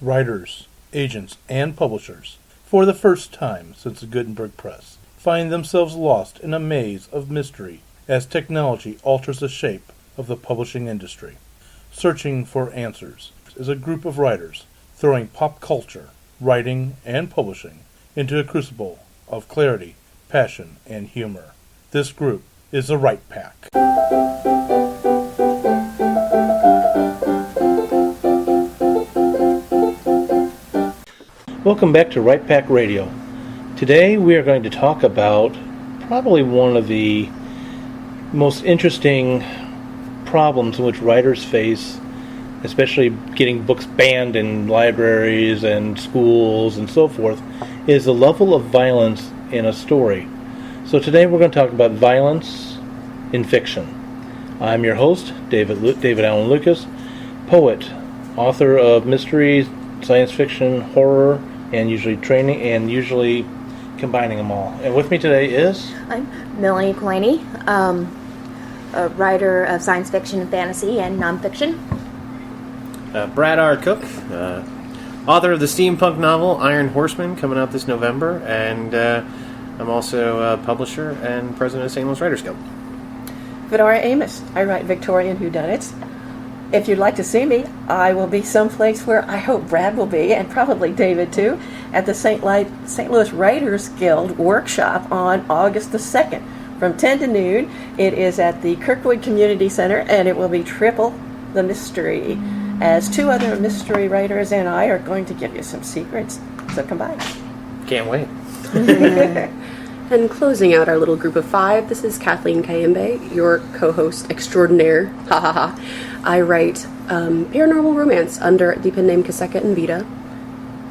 writers, agents, and publishers, for the first time since the Gutenberg Press, find themselves lost in a maze of mystery as technology alters the shape of the publishing industry. Searching for Answers is a group of writers throwing pop culture, writing, and publishing into a crucible of clarity, passion, and humor. This group is the Write Pack. Welcome back to Write Pack Radio. Today we are going to talk about probably one of the most interesting problems in which writers face, especially getting books banned in libraries and schools and so forth, is the level of violence in a story. So today we're going to talk about violence in fiction. I'm your host, David Allen Lucas, poet, author of mystery, science fiction, horror, and usually combining them all. And with me today is... I'm Melanie Polanyi, a writer of science fiction, fantasy, and nonfiction. Brad R. Cook, author of the steampunk novel Iron Horseman, coming out this November, and I'm also a publisher and president of St. Louis Writers Guild. Vidara Amos. I write Victorian whodunits. If you'd like to see me, I will be someplace where I hope Brad will be, and probably David too, at the St. Louis Writers Guild workshop on August the 2nd from 10 to noon. It is at the Kirkwood Community Center, and it will be triple the mystery, as two other mystery writers and I are going to give you some secrets. So come by. Can't wait. And closing out our little group of five, this is Kathleen Kayembe, your co-host extraordinaire. Ha ha ha. I write paranormal romance under the pen name Kaseka and Vita,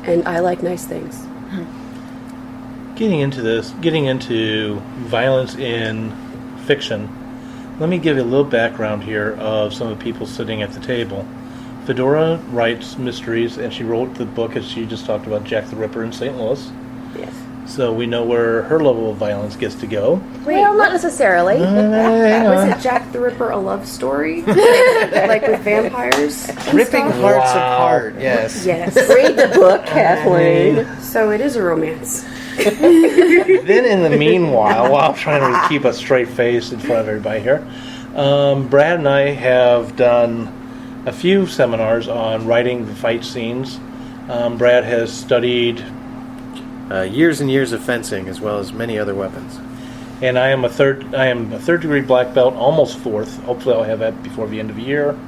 and I like nice things. Getting into violence in fiction, let me give you a little background here of some of the people sitting at the table. Fedora writes mysteries, and she wrote the book, as she just talked about, Jack the Ripper in St. Louis. Yes. So we know where her level of violence gets to go. Well, not necessarily. Was it Jack the Ripper a love story? Like with vampires? Ripping stuff? hearts apart, yes. Yes. Read the book, Kathleen. So it is a romance. Then in the meanwhile, while I'm trying to keep a straight face in front of everybody here, Brad and I have done a few seminars on writing the fight scenes. Brad has studied Years and years of fencing, as well as many other weapons. and I am a third degree black belt, almost fourth. Hopefully I'll have that before the end of the year.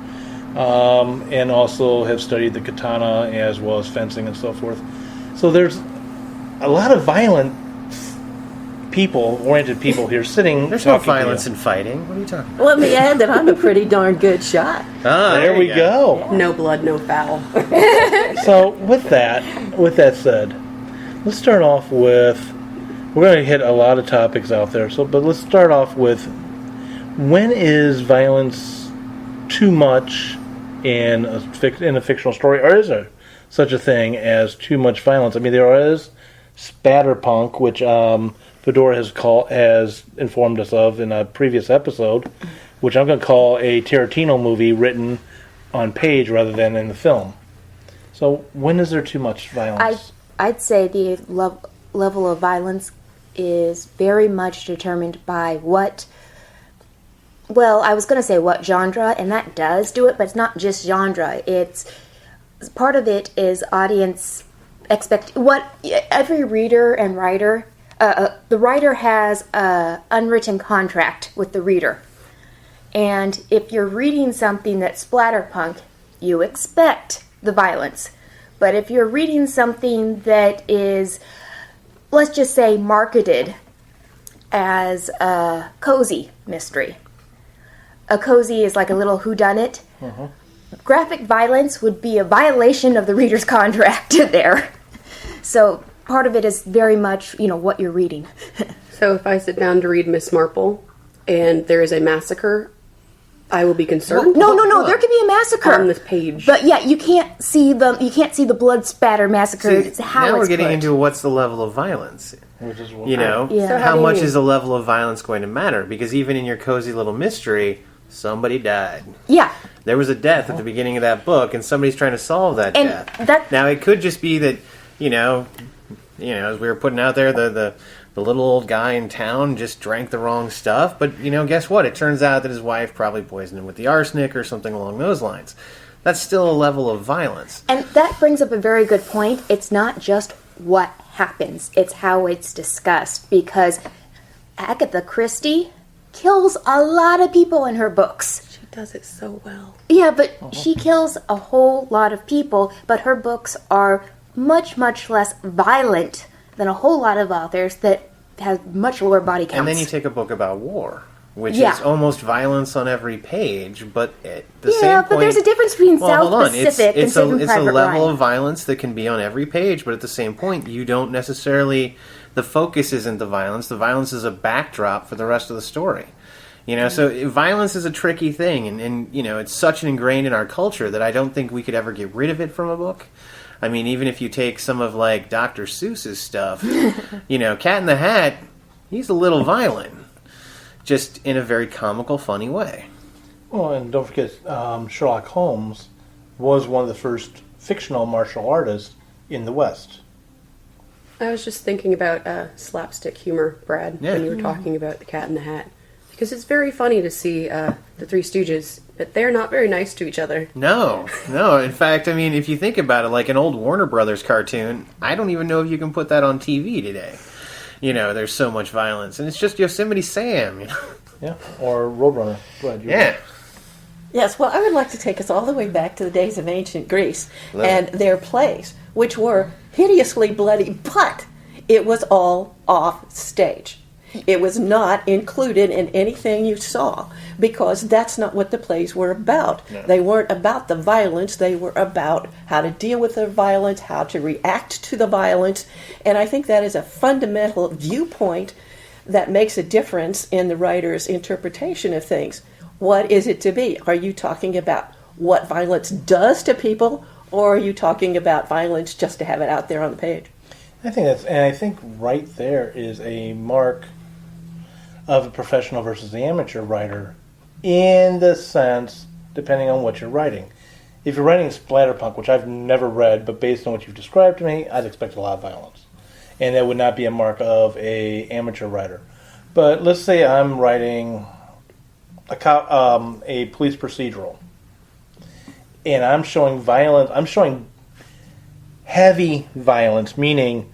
And also have studied the katana as well as fencing and so forth. So there's a lot of oriented people here sitting. There's no violence in fighting. What are you talking about? Let me add that I'm a pretty darn good shot. There we go. No blood, no foul. So with that said, let's start off with, we're going to hit a lot of topics out there, but let's start off with, when is violence too much in a fictional story, or is there such a thing as too much violence? I mean, there is spatterpunk, which Fedora has informed us of in a previous episode, which I'm going to call a Tarantino movie written on page rather than in the film. So when is there too much violence? I'd say the level of violence is very much determined by what genre, and that does do it, but it's not just genre. It's part of it is audience what every reader and writer. The writer has an unwritten contract with the reader, and if you're reading something that's splatterpunk, you expect the violence. But if you're reading something that is, let's just say, marketed as a cozy mystery, a cozy is like a little whodunit. Uh-huh. Graphic violence would be a violation of the reader's contract there. So part of it is very much, what you're reading. So if I sit down to read Miss Marple and there is a massacre, I will be concerned. No. There could be a massacre on this page, but yeah, you can't see the blood spatter massacre. Now we're getting into what's the level of violence. Which is So how much is the level of violence going to matter? Because even in your cozy little mystery, somebody died. Yeah. There was a death at the beginning of that book, and somebody's trying to solve that And death. Now, it could just be that, as we were putting out there, the little old guy in town just drank the wrong stuff. But, guess what? It turns out that his wife probably poisoned him with the arsenic or something along those lines. That's still a level of violence. And that brings up a very good point. It's not just what happens, it's how it's discussed. Because Agatha Christie kills a lot of people in her books. She does it so well. Yeah, but she kills a whole lot of people, but her books are much, much less violent than a whole lot of authors that have much lower body counts. And then you take a book about war, which Yeah. is almost violence on every page, but at the same Yeah, point... but there's a difference between Well, South hold on. Pacific and Saving It's a Private level Ryan. of violence that can be on every page, but at the same point, you don't necessarily... The focus isn't the violence. The violence is a backdrop for the rest of the story. So violence is a tricky thing, and it's such an ingrained in our culture that I don't think we could ever get rid of it from a book. I mean, even if you take some of, like, Dr. Seuss's stuff, Cat in the Hat, he's a little violent, just in a very comical, funny way. Well, and don't forget, Sherlock Holmes was one of the first fictional martial artists in the West. I was just thinking about slapstick humor, Brad, when you were talking about the Cat in the Hat. Because it's very funny to see the Three Stooges, but they're not very nice to each other. No. In fact, I mean, if you think about it, like an old Warner Brothers cartoon, I don't even know if you can put that on TV today. There's so much violence. And it's just Yosemite Sam, Yeah, or Roadrunner. Go ahead. Yeah. Yes, well, I would like to take us all the way back to the days of ancient Greece Love and it. their plays, which were hideously bloody, but it was all off stage. It was not included in anything you saw because that's not what the plays were about. No. They weren't about the violence. They were about how to deal with the violence, how to react to the violence. And I think that is a fundamental viewpoint that makes a difference in the writer's interpretation of things. What is it to be? Are you talking about what violence does to people, or are you talking about violence just to have it out there on the page? I think right there is a mark of a professional versus the amateur writer, in the sense, depending on what you're writing. If you're writing splatterpunk, which I've never read, but based on what you've described to me, I'd expect a lot of violence, and that would not be a mark of a amateur writer. But let's say I'm writing a police procedural, and I'm showing violence. I'm showing heavy violence, meaning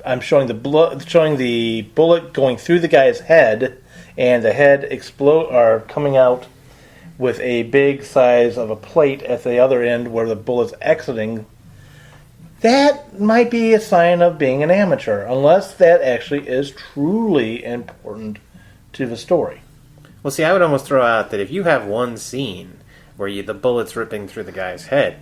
I'm showing the bullet going through the guy's head, and the head coming out with a big size of a plate at the other end where the bullet's exiting. That might be a sign of being an amateur, unless that actually is truly important to the story. Well, see, I would almost throw out that if you have one scene where the bullet's ripping through the guy's head,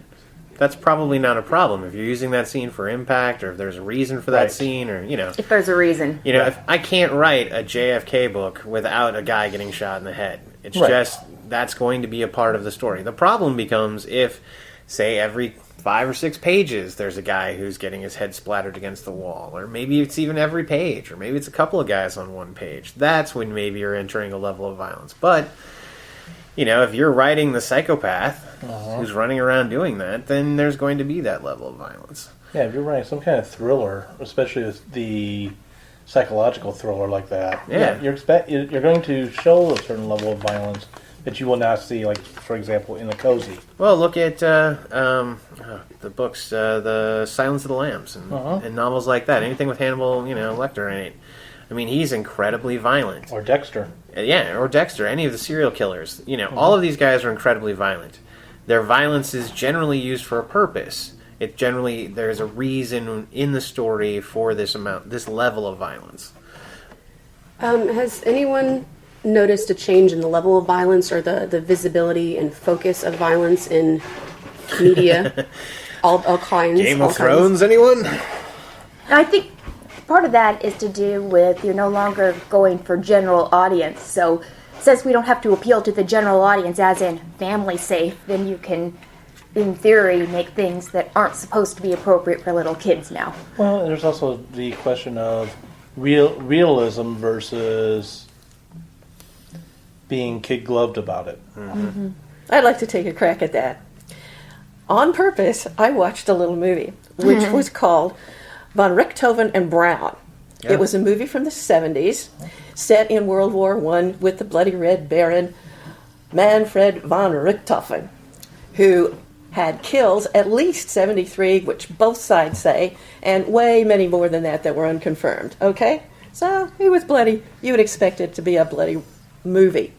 that's probably not a problem. If you're using that scene for impact, or if there's a reason for that Right. scene, or, If there's a reason. if I can't write a JFK book without a guy getting shot in the head. It's Right. just, that's going to be a part of the story. The problem becomes if, say, every 5 or 6 pages, there's a guy who's getting his head splattered against the wall, or maybe it's even every page, or maybe it's a couple of guys on one page. That's when maybe you're entering a level of violence. But, if you're writing the psychopath who's running around doing that, then there's going to be that level of violence. Yeah, if you're writing some kind of thriller, especially with the psychological thriller like that, Yeah. you're going to show a certain level of violence that you will not see, like, for example, in a cozy. Well, look at the books, the Silence of the Lambs, and novels like that. Anything with Hannibal, Lecter in it. I mean, he's incredibly violent. Or Dexter. Yeah, or Dexter, any of the serial killers. All of these guys are incredibly violent. Their violence is generally used for a purpose. There's a reason in the story for this level of violence. Has anyone noticed a change in the level of violence or the visibility and focus of violence in media? all kinds. Game all of Thrones, anyone? I think part of that is to do with you're no longer going for general audience. So since we don't have to appeal to the general audience, as in family safe, then you can, in theory, make things that aren't supposed to be appropriate for little kids now. Well, there's also the question of realism versus being kid-gloved about it. I'd like to take a crack at that. On purpose, I watched a little movie, which was called Von Richthofen and Brown. Yeah. It was a movie from the 70s, set in World War I with the Bloody Red Baron, Manfred von Richthofen, who had killed at least 73, which both sides say, and way many more than that were unconfirmed. Okay? So, he was bloody. You would expect it to be a bloody movie.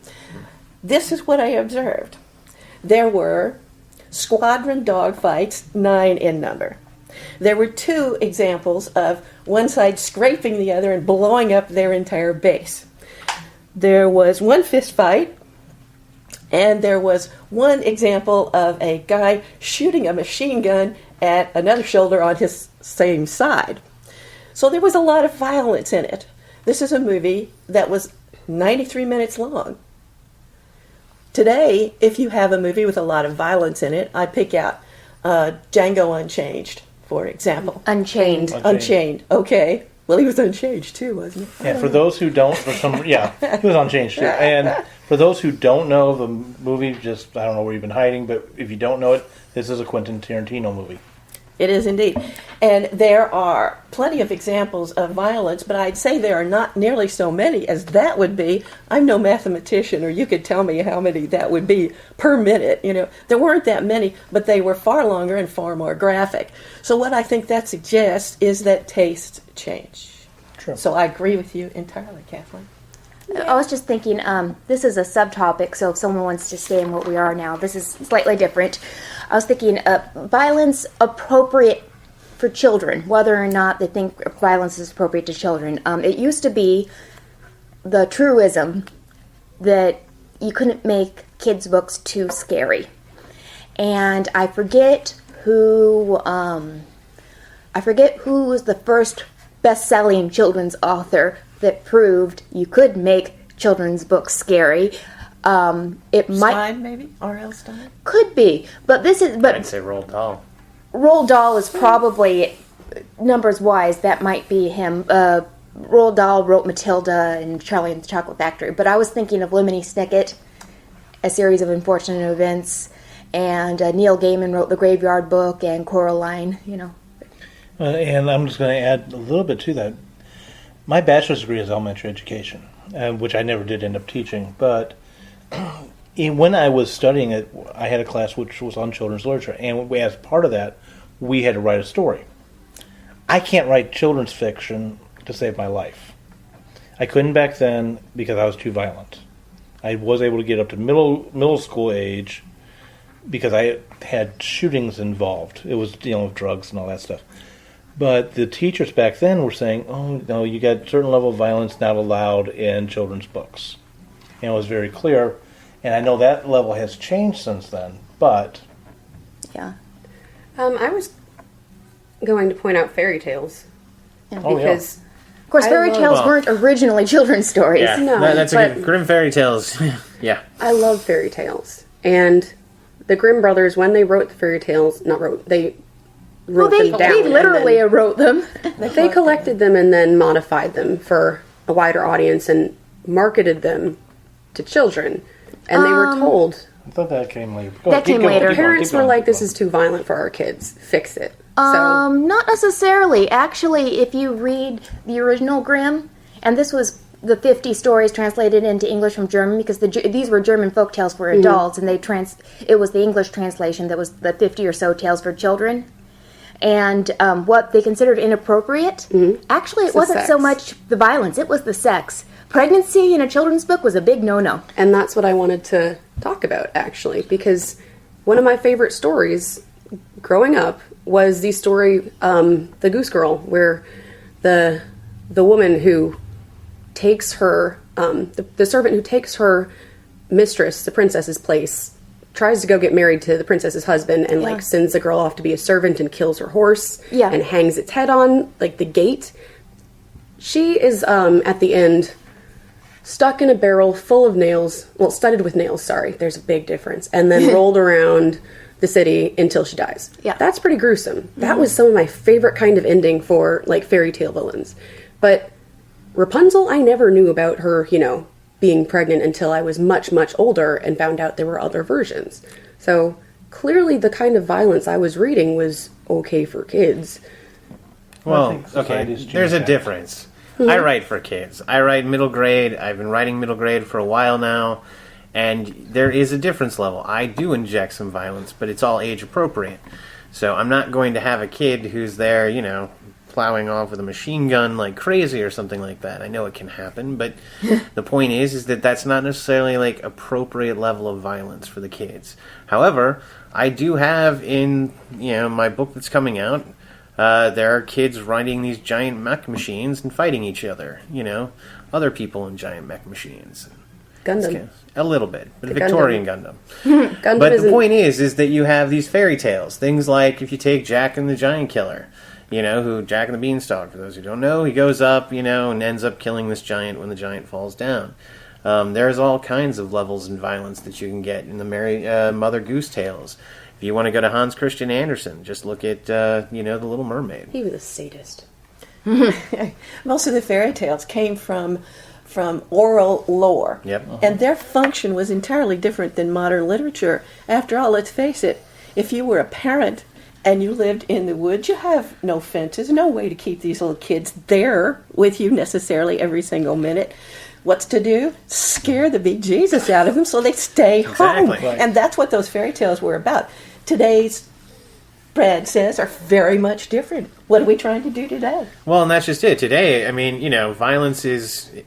This is what I observed. There were squadron dogfights, 9 in number. There were 2 examples of one side scraping the other and blowing up their entire base. There was 1 fist fight, and there was 1 example of a guy shooting a machine gun at another shoulder on his same side. So there was a lot of violence in it. This is a movie that was 93 minutes long. Today, if you have a movie with a lot of violence in it, I pick out Django Unchained, for example. Unchained. Unchained. Okay. Well, he was unchanged too, wasn't he? Yeah, for those who don't, he was on change too. And for those who don't know the movie, just I don't know where you've been hiding, but if you don't know it, this is a Quentin Tarantino movie. It is indeed. And there are plenty of examples of violence, but I'd say there are not nearly so many as that would be. I'm no mathematician, or you could tell me how many that would be per minute. There weren't that many, but they were far longer and far more graphic. So what I think that suggests is that tastes change. True. So I agree with you entirely, Kathleen. I was just thinking, this is a subtopic, so if someone wants to stay in what we are now, this is slightly different. I was thinking violence appropriate for children, whether or not they think violence is appropriate to children. It used to be the truism that you couldn't make kids' books too scary. And I forget who was the first best-selling children's author that proved you could make children's books scary. It might Stein, maybe? R.L. Stein? could be, but I'd say Roald Dahl. Roald Dahl is probably numbers wise. That might be him. Roald Dahl wrote Matilda and Charlie and the Chocolate Factory, but I was thinking of Lemony Snicket, A Series of Unfortunate Events, and Neil Gaiman wrote The Graveyard Book and Coraline. And I'm just going to add a little bit to that. My bachelor's degree is elementary education, which I never did end up teaching. But when I was studying it, I had a class which was on children's literature. And as part of that, we had to write a story. I can't write children's fiction to save my life. I couldn't back then because I was too violent. I was able to get up to middle school age because I had shootings involved. It was dealing with drugs and all that stuff. But the teachers back then were saying, oh, no, you got a certain level of violence not allowed in children's books. And it was very clear. And I know that level has changed since then, but... Yeah. I was going to point out fairy tales. Because... Of course, fairy tales weren't originally children's stories. Yeah, No, that's a but- good Grimm fairy tales. Yeah. I love fairy tales. And the Grimm brothers, when they wrote the fairy tales, they wrote them down. They literally wrote them. They collected them and then modified them for a wider audience and marketed them to children. And they were told... I thought that came later. That came later. Parents were like, this is too violent for our kids. Fix it. So, Not necessarily. Actually, if you read the original Grimm, and this was the 50 stories translated into English from German, because these were German folk tales for adults, and it was the English translation that was the 50 or so tales for children. And what they considered inappropriate, actually it wasn't so much the violence, it was the sex. Pregnancy in a children's book was a big no-no. and that's what I wanted to talk about, actually, because one of my favorite stories growing up was the story, The Goose Girl, where the woman who takes her, the servant who takes her mistress, the princess's place, tries to go get married to the princess's husband and sends the girl off to be a servant and kills her horse and hangs its head on the gate. She is at the end stuck in a barrel full of nails, studded with nails, sorry, there's a big difference, and then rolled around the city until she dies. Yeah. That's pretty gruesome. That was some of my favorite kind of ending for fairy tale villains. But Rapunzel, I never knew about her, being pregnant until I was much, much older and found out there were other versions. So clearly the kind of violence I was reading was okay for kids. Well, think okay, society's changed there's a that. difference. I write for kids. I write middle grade. I've been writing middle grade for a while now, and there is a difference level. I do inject some violence, but it's all age appropriate. So I'm not going to have a kid who's there, plowing off with a machine gun like crazy or something like that. I know it can happen, but the point is that that's not necessarily like appropriate level of violence for the kids. However, I do have in my book that's coming out, there are kids riding these giant mech machines and fighting each other. Other people in giant mech machines. Gundam. A little bit, but The Victorian Gundam. Gundam But the isn't- point is that you have these fairy tales. Things like if you take Jack and the Giant Killer, who Jack and the Beanstalk, for those who don't know, he goes up, and ends up killing this giant when the giant falls down. There's all kinds of levels and violence that you can get in the Mother Goose tales. If you want to go to Hans Christian Andersen, just look at, The Little Mermaid. He was a sadist. Most of the fairy tales came from oral lore. Yep. And their function was entirely different than modern literature. After all, let's face it, if you were a parent and you lived in the woods, you have no fences, no way to keep these little kids there with you necessarily every single minute. What's to do? Scare the bejesus out of them so they stay home. Exactly. Right. And that's what those fairy tales were about. Today's, Brad says, are very much different. What are we trying to do today? Well, and that's just it. Today, violence is it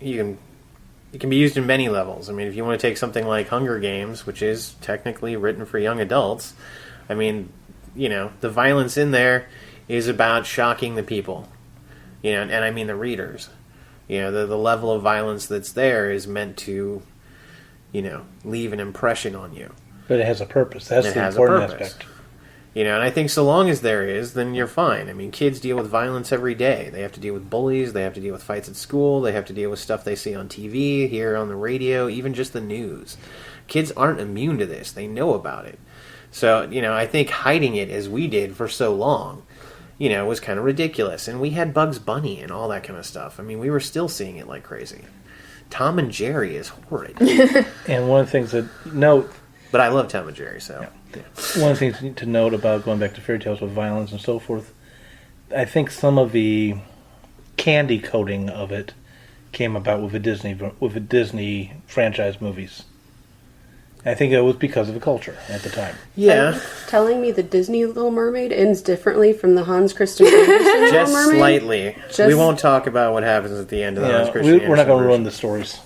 can be used in many levels. If you want to take something like Hunger Games, which is technically written for young adults, the violence in there is about shocking the people, and I mean the readers. The level of violence that's there is meant to, leave an impression on you. But it has a purpose. That's It the has a important purpose. aspect. And I think so long as there is, then you're fine. Kids deal with violence every day. They have to deal with bullies. They have to deal with fights at school. They have to deal with stuff they see on TV, hear on the radio, even just the news. Kids aren't immune to this. They know about it. So, I think hiding it as we did for so long, was kind of ridiculous. And we had Bugs Bunny and all that kind of stuff. We were still seeing it like crazy. Tom and Jerry is horrid. And one of the things that note, But I love Tom and Jerry, so... Yeah. one of the things to note about going back to fairy tales with violence and so forth, I think some of the candy coating of it came about with the Disney franchise movies. I think it was because of the culture at the time. Yeah. Telling me the Disney Little Mermaid ends differently from the Hans Christian Andersen Little Just Mermaid? slightly. Just- We won't talk about what happens at the end of the Hans Christian We're not Andersen going to ruin version. the stories.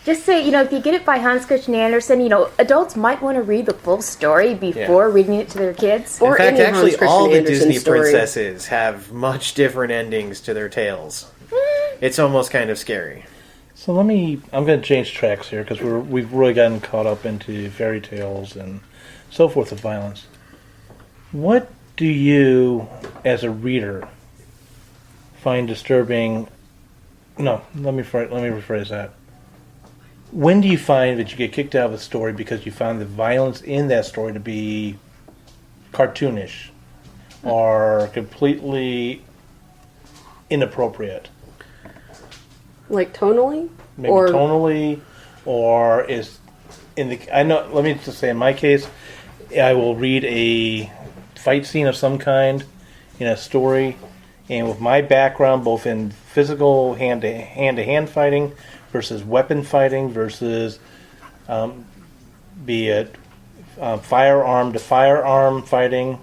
Just say, if you get it by Hans Christian Andersen, adults might want to read the full story before reading it to their kids. Or In fact, any actually, Hans Christian all the Andersen Disney story. princesses have much different endings to their tales. It's almost kind of scary. So I'm going to change tracks here because we've really gotten caught up into fairy tales and so forth of violence. What do you, as a reader, find disturbing? No, let me rephrase that. When do you find that you get kicked out of a story because you found the violence in that story to be cartoonish or completely inappropriate? Like tonally? Maybe tonally, or is in the? I know. Let me just say, in my case, I will read a fight scene of some kind in a story, and with my background, both in physical hand-to-hand fighting versus weapon fighting versus, be it firearm to firearm fighting,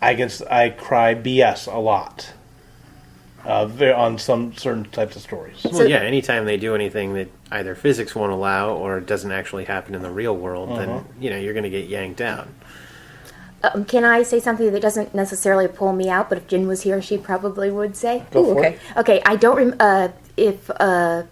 I cry BS a lot. On some certain types of stories. Well, yeah, anytime they do anything that either physics won't allow or doesn't actually happen in the real world, then, you're going to get yanked out. Can I say something that doesn't necessarily pull me out, but if Jen was here, she probably would say? Go for okay. it. Okay, I don't if a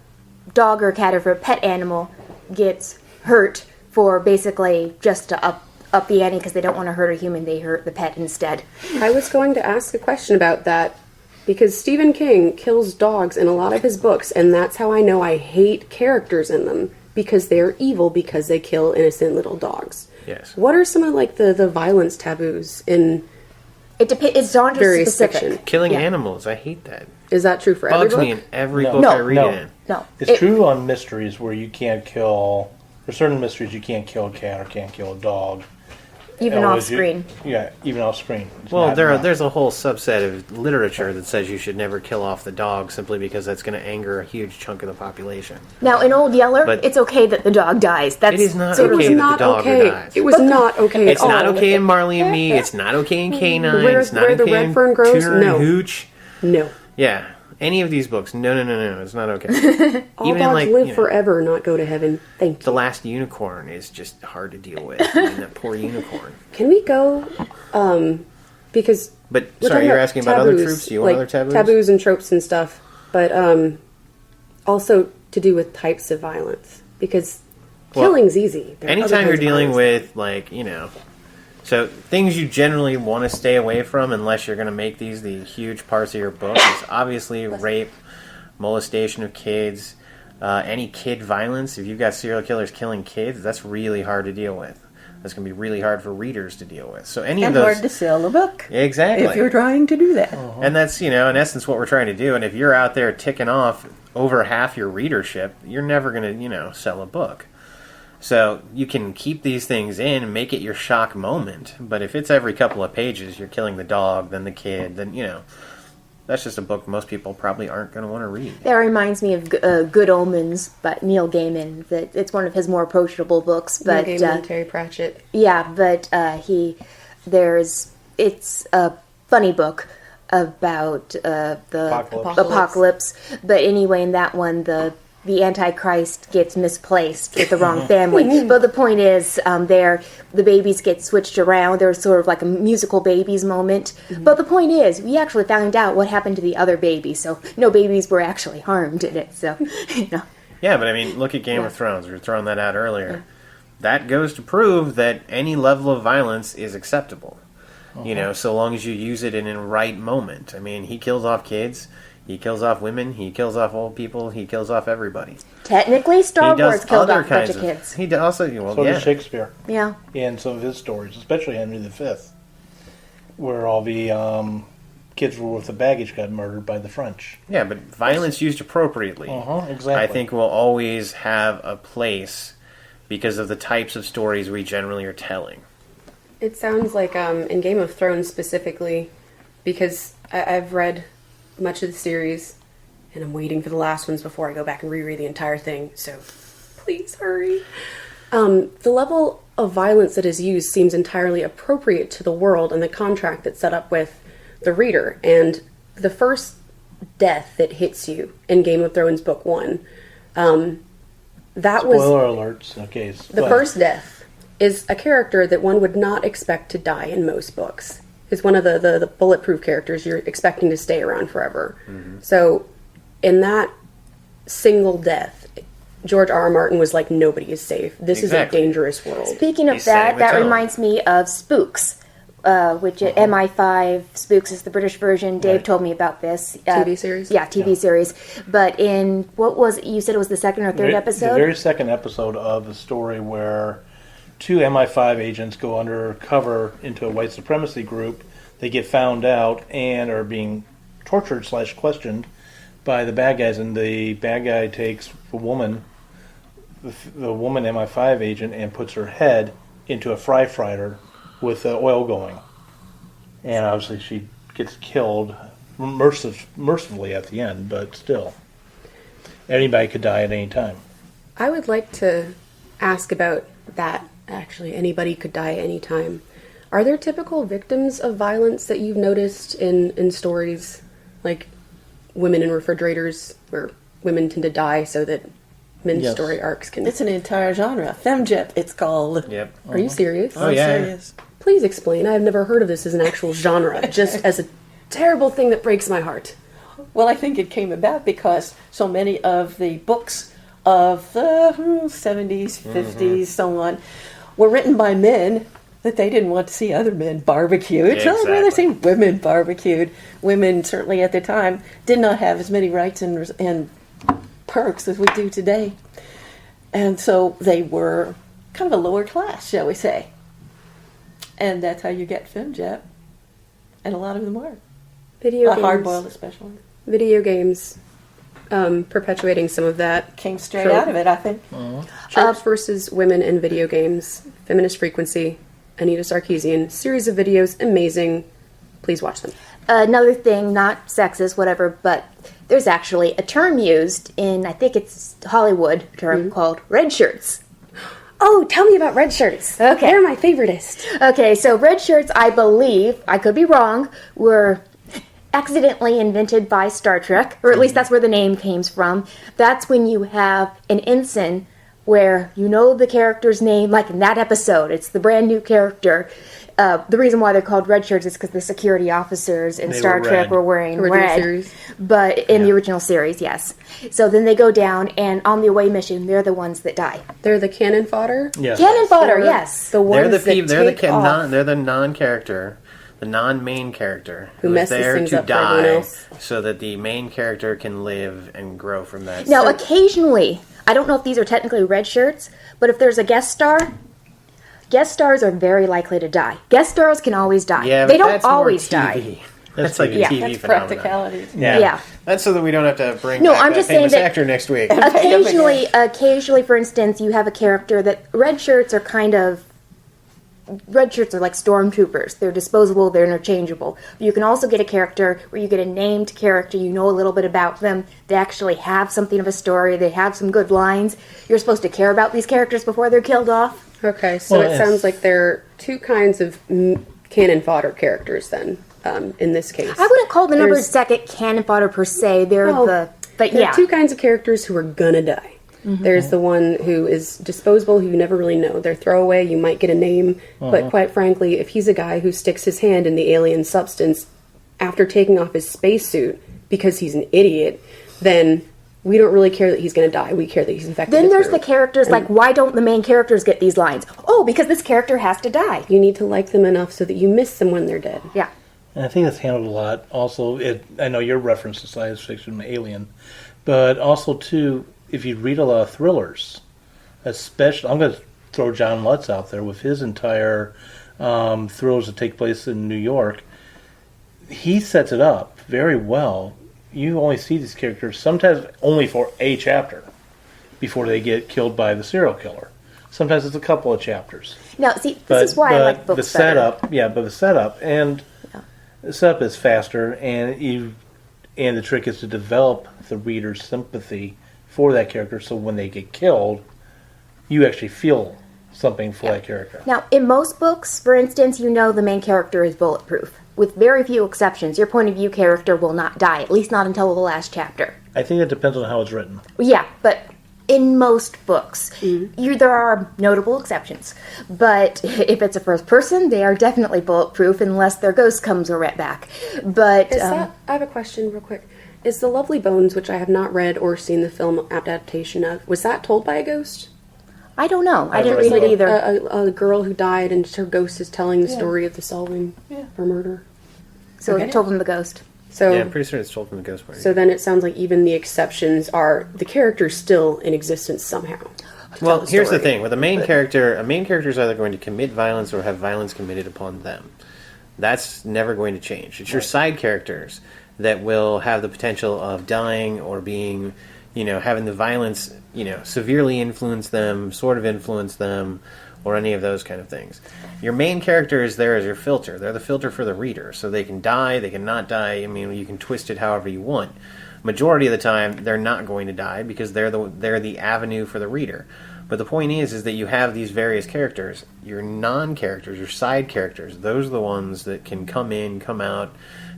dog or cat or if a pet animal gets hurt for basically just to up the ante because they don't want to hurt a human, they hurt the pet instead. I was going to ask a question about that because Stephen King kills dogs in a lot of his books, and that's how I know I hate characters in them, because they're evil because they kill innocent little dogs. Yes. What are some of the violence taboos in It's genre Various specific. fiction. Killing Yeah. animals, I hate that. Is that true for every Bugs book? me in every No. book No. I read No. it in. No, It's true on mysteries where you can't kill. There's certain mysteries you can't kill a cat or can't kill a dog. even Or off is you- screen. Yeah, even off screen. It's Well, not- there's a whole subset of literature that says you should never kill off the dog simply because that's going to anger a huge chunk of the population. Now, in Old Yeller, But- it's okay that the dog dies. That's It is not sort It of- was okay that not the dog okay. dies. It was not okay It's at not all. okay in Marley and Me. It's not okay in Canine. Where- it's not where the okay red in fern grows? Tuner and No. Hooch. No. Yeah, any of these books. No. It's not okay. All Even dogs like live you know, forever, not go to heaven. Thank The you. Last Unicorn is just hard to deal with. I mean, that poor unicorn. Can we go? Because But we're sorry, talking you're asking about other taboos, troops. Do you want like other taboos? Taboos and tropes and stuff, but also to do with types of violence. Because Well, killing's easy. There are other Anytime kinds you're of dealing violence. with, like, you know, so things you generally want to stay away from unless you're going to make these the huge parts of your book is obviously rape, molestation of kids, any kid violence. If you've got serial killers killing kids, that's really hard to deal with. That's going to be really hard for readers to deal with. So any And of those... hard to sell a book. Exactly. If you're trying to do that. And that's, you know, in essence what we're trying to do. And if you're out there ticking off over half your readership, you're never going to, you know, sell a book. So you can keep these things in and make it your shock moment. But if it's every couple of pages, you're killing the dog, then the kid, then, you know, that's just a book most people probably aren't going to want to read. That reminds me of Good Omens by Neil Gaiman. That it's one of his more approachable books, but Neil Gaiman and Terry Pratchett. yeah, but it's a funny book about the apocalypse. But anyway, in that one, the Antichrist gets misplaced with the wrong family. But the point is, the babies get switched around. There's sort of like a musical babies moment. But the point is, we actually found out what happened to the other babies. So no babies were actually harmed in it. So, you know. Yeah, but I mean, look at Game of Thrones. We were throwing that out earlier. That goes to prove that any level of violence is acceptable. You know, so long as you use it in a right moment. I mean, he kills off kids. He kills off women. He kills off old people. He kills off everybody. Technically, Star He Wars does killed other off a bunch kinds of kids. He also, well, So yeah. does Shakespeare Yeah. in some of his stories, especially Henry V, where all the kids were with the baggage got murdered by the French. Yeah, but violence used appropriately, Exactly. I think, will always have a place because of the types of stories we generally are telling. It sounds like in Game of Thrones specifically, because I've read much of the series, and I'm waiting for the last ones before I go back and reread the entire thing, so please hurry. The level of violence that is used seems entirely appropriate to the world and the contract that's set up with the reader. And the first death that hits you in Game of Thrones Book 1, that was... Spoiler alerts. Okay. The first death is a character that one would not expect to die in most books. Is one of the bulletproof characters you're expecting to stay around forever. So, in that single death, George R.R. Martin was like, nobody is safe. This Exactly. is a dangerous world. Speaking of He's setting the that tone. reminds me of Spooks, which MI5 Spooks is the British version. Dave Right. told me about this. TV series? Yeah, TV series. But in, what was it? You said it was the second or third episode? The very second episode of the story where two MI5 agents go undercover into a white supremacy group. They get found out and are being tortured / questioned by the bad guys, and the bad guy takes the woman MI5 agent, and puts her head into a fry fryer with oil going. And obviously she gets killed mercifully at the end, but still. Anybody could die at any time. I would like to ask about that, actually. Anybody could die at any time. Are there typical victims of violence that you've noticed in stories, like women in refrigerators, where women tend to die so that men's Yes. story arcs can... It's an entire genre. Femjet, it's called. Yep. Are you serious? Oh, yeah. Serious. Please explain. I have never heard of this as an actual genre, just as a terrible thing that breaks my heart. Well, I think it came about because so many of the books of the 70s, 50s, so on, were written by men that they didn't want to see other men barbecued. So I'd rather see Exactly. women barbecued. Women, certainly at the time, did not have as many rights and perks as we do today. And so they were kind of a lower class, shall we say. And that's how you get Femjet. And a lot of them are. Video games. Hard-boiled especially. Video games. Perpetuating some of that. Came straight Trope. out of it, I think. Tropes versus women in video games. Feminist Frequency. Anita Sarkeesian. Series of videos. Amazing. Please watch them. Another thing, not sexist, whatever, but there's actually a term used in, I think it's Hollywood term called red shirts. Oh, tell me about red shirts. Okay. They're my favoriteest. Okay, so red shirts, I believe, I could be wrong, were accidentally invented by Star Trek, or at least that's where the name came from. That's when you have an ensign where you know the character's name, like in that episode, it's the brand new character. The reason why they're called red shirts is because the security officers in They Star were Trek red. were wearing Original red. series. But in the original series, yes. So then they go down, and on the away mission, they're the ones that die. They're the cannon fodder. Yes. Cannon fodder, Or yes. The ones They're the non-character, the non-main character Who is messes there things to up for everyone die, else. so that the main character can live and grow from that. Now, occasionally, I don't know if these are technically red shirts, but if there's a guest stars are very likely to die. Guest stars can always die. Yeah, they but don't that's more always TV. die. That's like a TV. TV That's phenomenon. practicalities. Yeah. That's so that we don't have to bring No, back I'm that just saying famous that- actor next week. Occasionally, for instance, you have a character that red shirts are like stormtroopers. They're disposable, they're interchangeable. You can also get a character where you get a named character, you know a little bit about them, they actually have something of a story, they have some good lines. You're supposed to care about these characters before they're killed off. Okay, so Well, it yes. sounds like there are two kinds of cannon fodder characters then, in this case. I wouldn't call the number There's- second cannon fodder per se. They're Well, but there yeah. are two kinds of characters who are gonna die. There's the one who is disposable, who you never really know. They're throwaway, you might get a name, but quite frankly, if he's a guy who sticks his hand in the alien substance after taking off his spacesuit because he's an idiot, then we don't really care that he's going to die. We care that he's infected. Then it there's through. the characters like, why don't the main characters get these lines? Oh, because this character has to die. You need to like them enough so that you miss them when they're dead. Yeah. And I think that's handled a lot. Also, I know your reference to science fiction, Alien, but also too, if you read a lot of thrillers, especially, I'm going to throw John Lutz out there with his entire thrillers that take place in New York. He sets it up very well. You only see these characters sometimes only for a chapter before they get killed by the serial killer. Sometimes it's a couple of chapters. Now, see, this is why I like books the setup, better. yeah, but the setup the setup is faster, and the trick is to develop the reader's sympathy for that character, so when they get killed, you actually feel something for that character. Now, in most books, for instance, you know the main character is bulletproof. With very few exceptions, your point of view character will not die, at least not until the last chapter. I think it depends on how it's written. Yeah, but in most books, there are notable exceptions. But if it's a first person, they are definitely bulletproof unless their ghost comes right back. But I have a question real quick. Is The Lovely Bones, which I have not read or seen the film adaptation of, was that told by a ghost? I don't know. I didn't read read it it. either. A girl who died and her ghost is telling the story of the solving for murder. So it told them the ghost. So, Yeah, I'm pretty sure it's told from the ghost point. so then it sounds like even the exceptions are the character's still in existence somehow. Well, the here's the story. thing: with a main character is either going to commit violence or have violence committed upon them. That's never going to change. It's your side characters that will have the potential of dying or being, having the violence, severely influence them, sort of influence them, or any of those kind of things. Your main character is there as your filter. They're the filter for the reader, so they can die, they can not die. I mean, you can twist it however you want. Majority of the time, they're not going to die because they're the avenue for the reader. But the point is that you have these various characters. Your non-characters, your side characters, those are the ones that can come in, come out,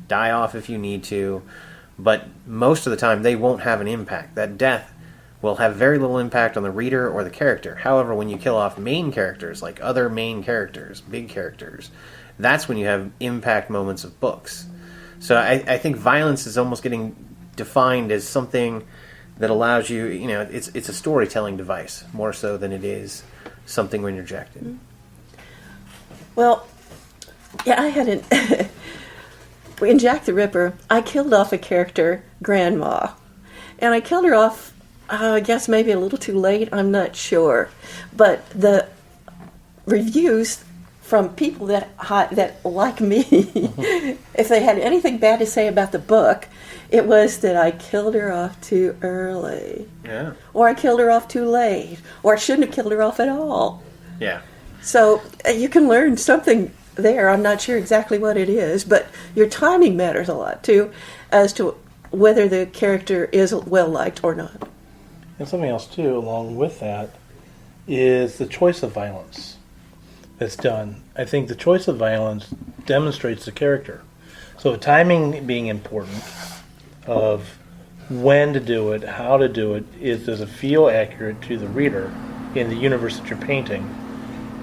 die off if you need to. But most of the time, they won't have an impact. That death will have very little impact on the reader or the character. However, when you kill off main characters, like other main characters, big characters, that's when you have impact moments of books. So I think violence is almost getting defined as something that allows you, it's a storytelling device more so than it is something when you're injected. Well, yeah, I had an... in Jack the Ripper, I killed off a character, Grandma. And I killed her off, I guess maybe a little too late, I'm not sure. But the reviews from people that like me, if they had anything bad to say about the book, it was that I killed her off too early. Yeah. Or I killed her off too late. Or I shouldn't have killed her off at all. Yeah. So you can learn something there. I'm not sure exactly what it is, but your timing matters a lot too, as to whether the character is well liked or not. And something else too, along with that, is the choice of violence that's done. I think the choice of violence demonstrates the character. So timing being important of when to do it, how to do it, does it feel accurate to the reader in the universe that you're painting?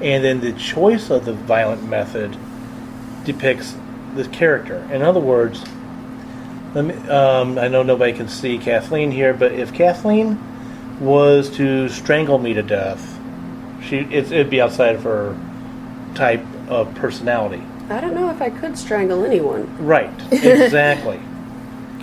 And then the choice of the violent method depicts the character. In other words, I know nobody can see Kathleen here, but if Kathleen was to strangle me to death, it'd be outside of her type of personality. I don't know if I could strangle anyone. Right, exactly.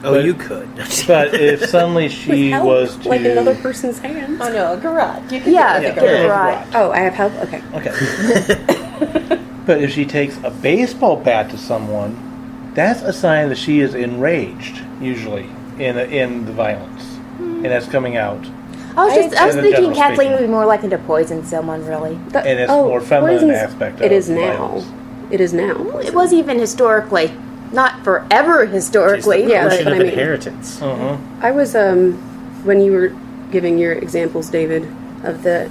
You could. But if suddenly she With help, was to... like another person's hands. Oh no, a garrote. You can Yeah, get the a garrote. garrote. Oh, I have help? Okay. Okay. But if she takes a baseball bat to someone, that's a sign that she is enraged, usually, in the violence. And that's coming out. I was In the thinking general Kathleen speaking. would be more likely to poison someone, really. And it's more feminine poison's- aspect of It is now. violence. It is now. It was even historically. Not forever historically. It's the Yeah, portion but of I mean- inheritance. I was, when you were giving your examples, David, of the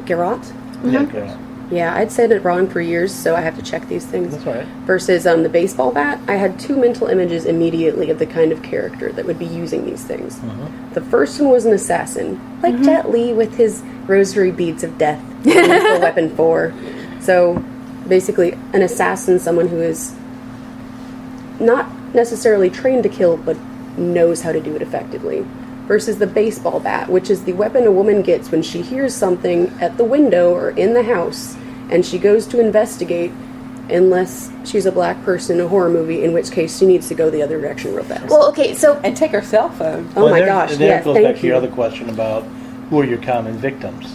garrote. Yeah, girl. Yeah, I'd said it wrong for years, so I have to check these things. That's all right. Versus the baseball bat, I had two mental images immediately of the kind of character that would be using these things. The first one was an assassin, like Jet Li with his rosary beads of death, lethal weapon 4. So basically, an assassin, someone who is not necessarily trained to kill, but knows how to do it effectively. Versus the baseball bat, which is the weapon a woman gets when she hears something at the window or in the house, and she goes to investigate, unless she's a black person in a horror movie, in which case she needs to go the other direction real fast. Well, okay, so And take her cell phone. Oh my there, gosh, There yeah, goes back thank to your you. other question about who are your common victims.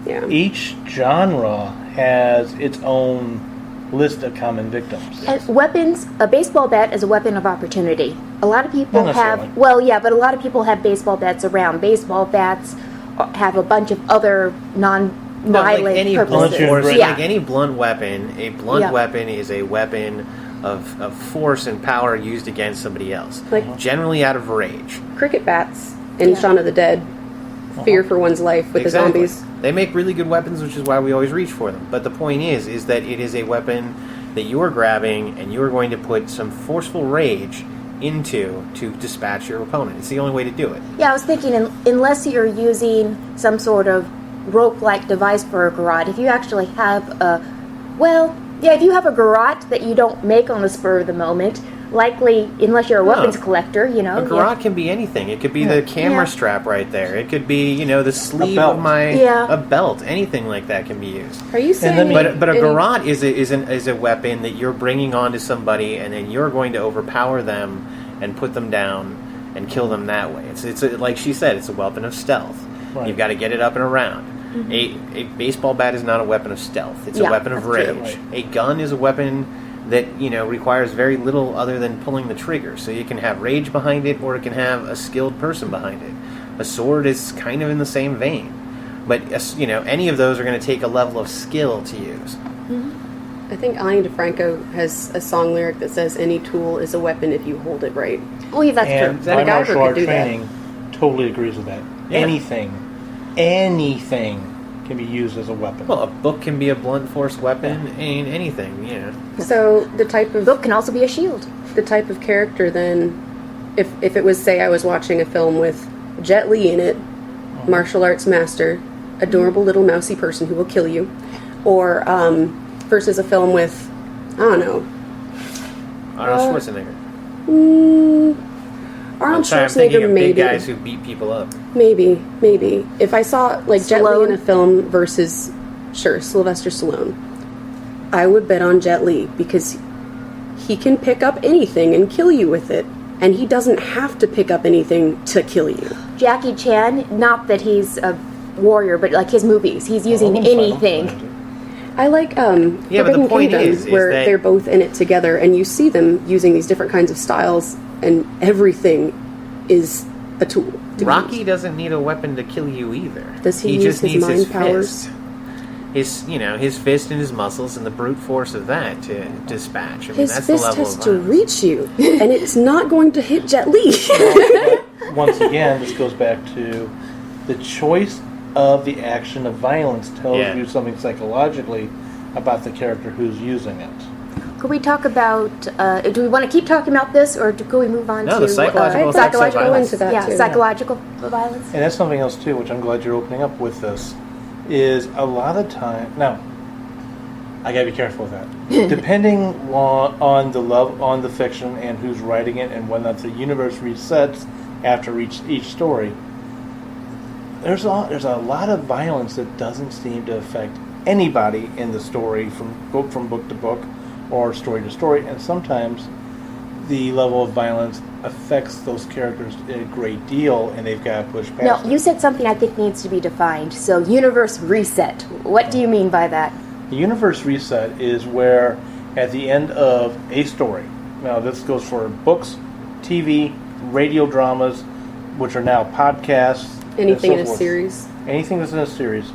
Yeah. Each genre has its own list of common victims. and weapons, a baseball bat is a weapon of opportunity. A lot of people Not have, necessarily. well, yeah, but a lot of people have baseball bats around. Baseball bats have a bunch of other non-violent like any purposes. blunt force, Yeah. like any blunt weapon, a blunt Yeah. weapon is a weapon of force and power used against somebody else, Like- generally out of rage. Cricket bats in Yeah. Shaun of the Dead, fear for one's life with Exactly. the zombies. They make really good weapons, which is why we always reach for them. But the point is that it is a weapon that you are grabbing and you are going to put some forceful rage into to dispatch your opponent. It's the only way to do it. Yeah, I was thinking, unless you're using some sort of rope-like device for a garrote, if you actually have if you have a garrote that you don't make on the spur of the moment, likely, unless you're a weapons collector, A garrote can be anything. It could be the camera Yeah. strap right there. It could be, the sleeve belt. of my Yeah. a belt. Anything like that can be used. Are you saying? then the- But a any- garrote is a weapon that you're bringing onto somebody, and then you're going to overpower them and put them down and kill them that way. It's like she said, it's a weapon of stealth. Right. You've got to get it up and around. A baseball bat is not a weapon of stealth. It's Yeah, a weapon of that's true. rage. A gun is a weapon that requires very little other than pulling the trigger. So you can have rage behind it, or it can have a skilled person behind it. A sword is kind of in the same vein, but any of those are going to take a level of skill to use. I think Ani DeFranco has a song lyric that says, "Any tool is a weapon if you hold it right." I believe that's And true. my MacGyver martial could art do that. training totally agrees with that. Yeah. Anything can be used as a weapon. Well, a book can be a blunt force weapon, and anything, So the type of Book can also be a shield. the type of character then, if it was, say, I was watching a film with Jet Li in it, martial arts master, adorable little mousy person who will kill you, or versus a film with, I don't know, Arnold Schwarzenegger. Arnold I'm thinking Schwarzenegger, of maybe. big guys who beat people up. Maybe. If I saw like Jet Li Stallone? in a film versus, Sylvester Stallone, I would bet on Jet Li because he can pick up anything and kill you with it, and he doesn't have to pick up anything to kill you. Jackie Chan, not that he's a warrior, but like his movies, he's using Oh, anything. I like Yeah, but the Forbidden point Kingdom, is where that- they're both in it together, and you see them using these different kinds of styles, and everything is a tool. to Rocky use. doesn't need a weapon to kill you either. Does he use just his needs mind his powers? Fist. His fist and his muscles and the brute force of that to dispatch. I mean, His that's the fist level has of to violence. reach you, and it's not going to hit Jet Li. But once again, this goes back to the choice of the action of violence tells Yeah. you something psychologically about the character who's using it. Could we talk about? Do we want to keep talking about this, or could we move on No, to the psychological effects of psychological? violence. Into that, Yeah, too. psychological violence. And that's something else too, which I'm glad you're opening up with this, is a lot of time. Now, I gotta be careful with that. Depending on the fiction and who's writing it, and when the universe resets after each story, there's a lot of violence that doesn't seem to affect anybody in the story from book to book or story to story, and sometimes the level of violence affects those characters a great deal, and they've got to push No, past you it. said something I think needs to be defined. So, universe reset. What do you mean by that? The universe reset is where, at the end of a story, now this goes for books, TV, radio dramas, which are now podcasts, Anything and in so a forth. series. Anything that's in a series.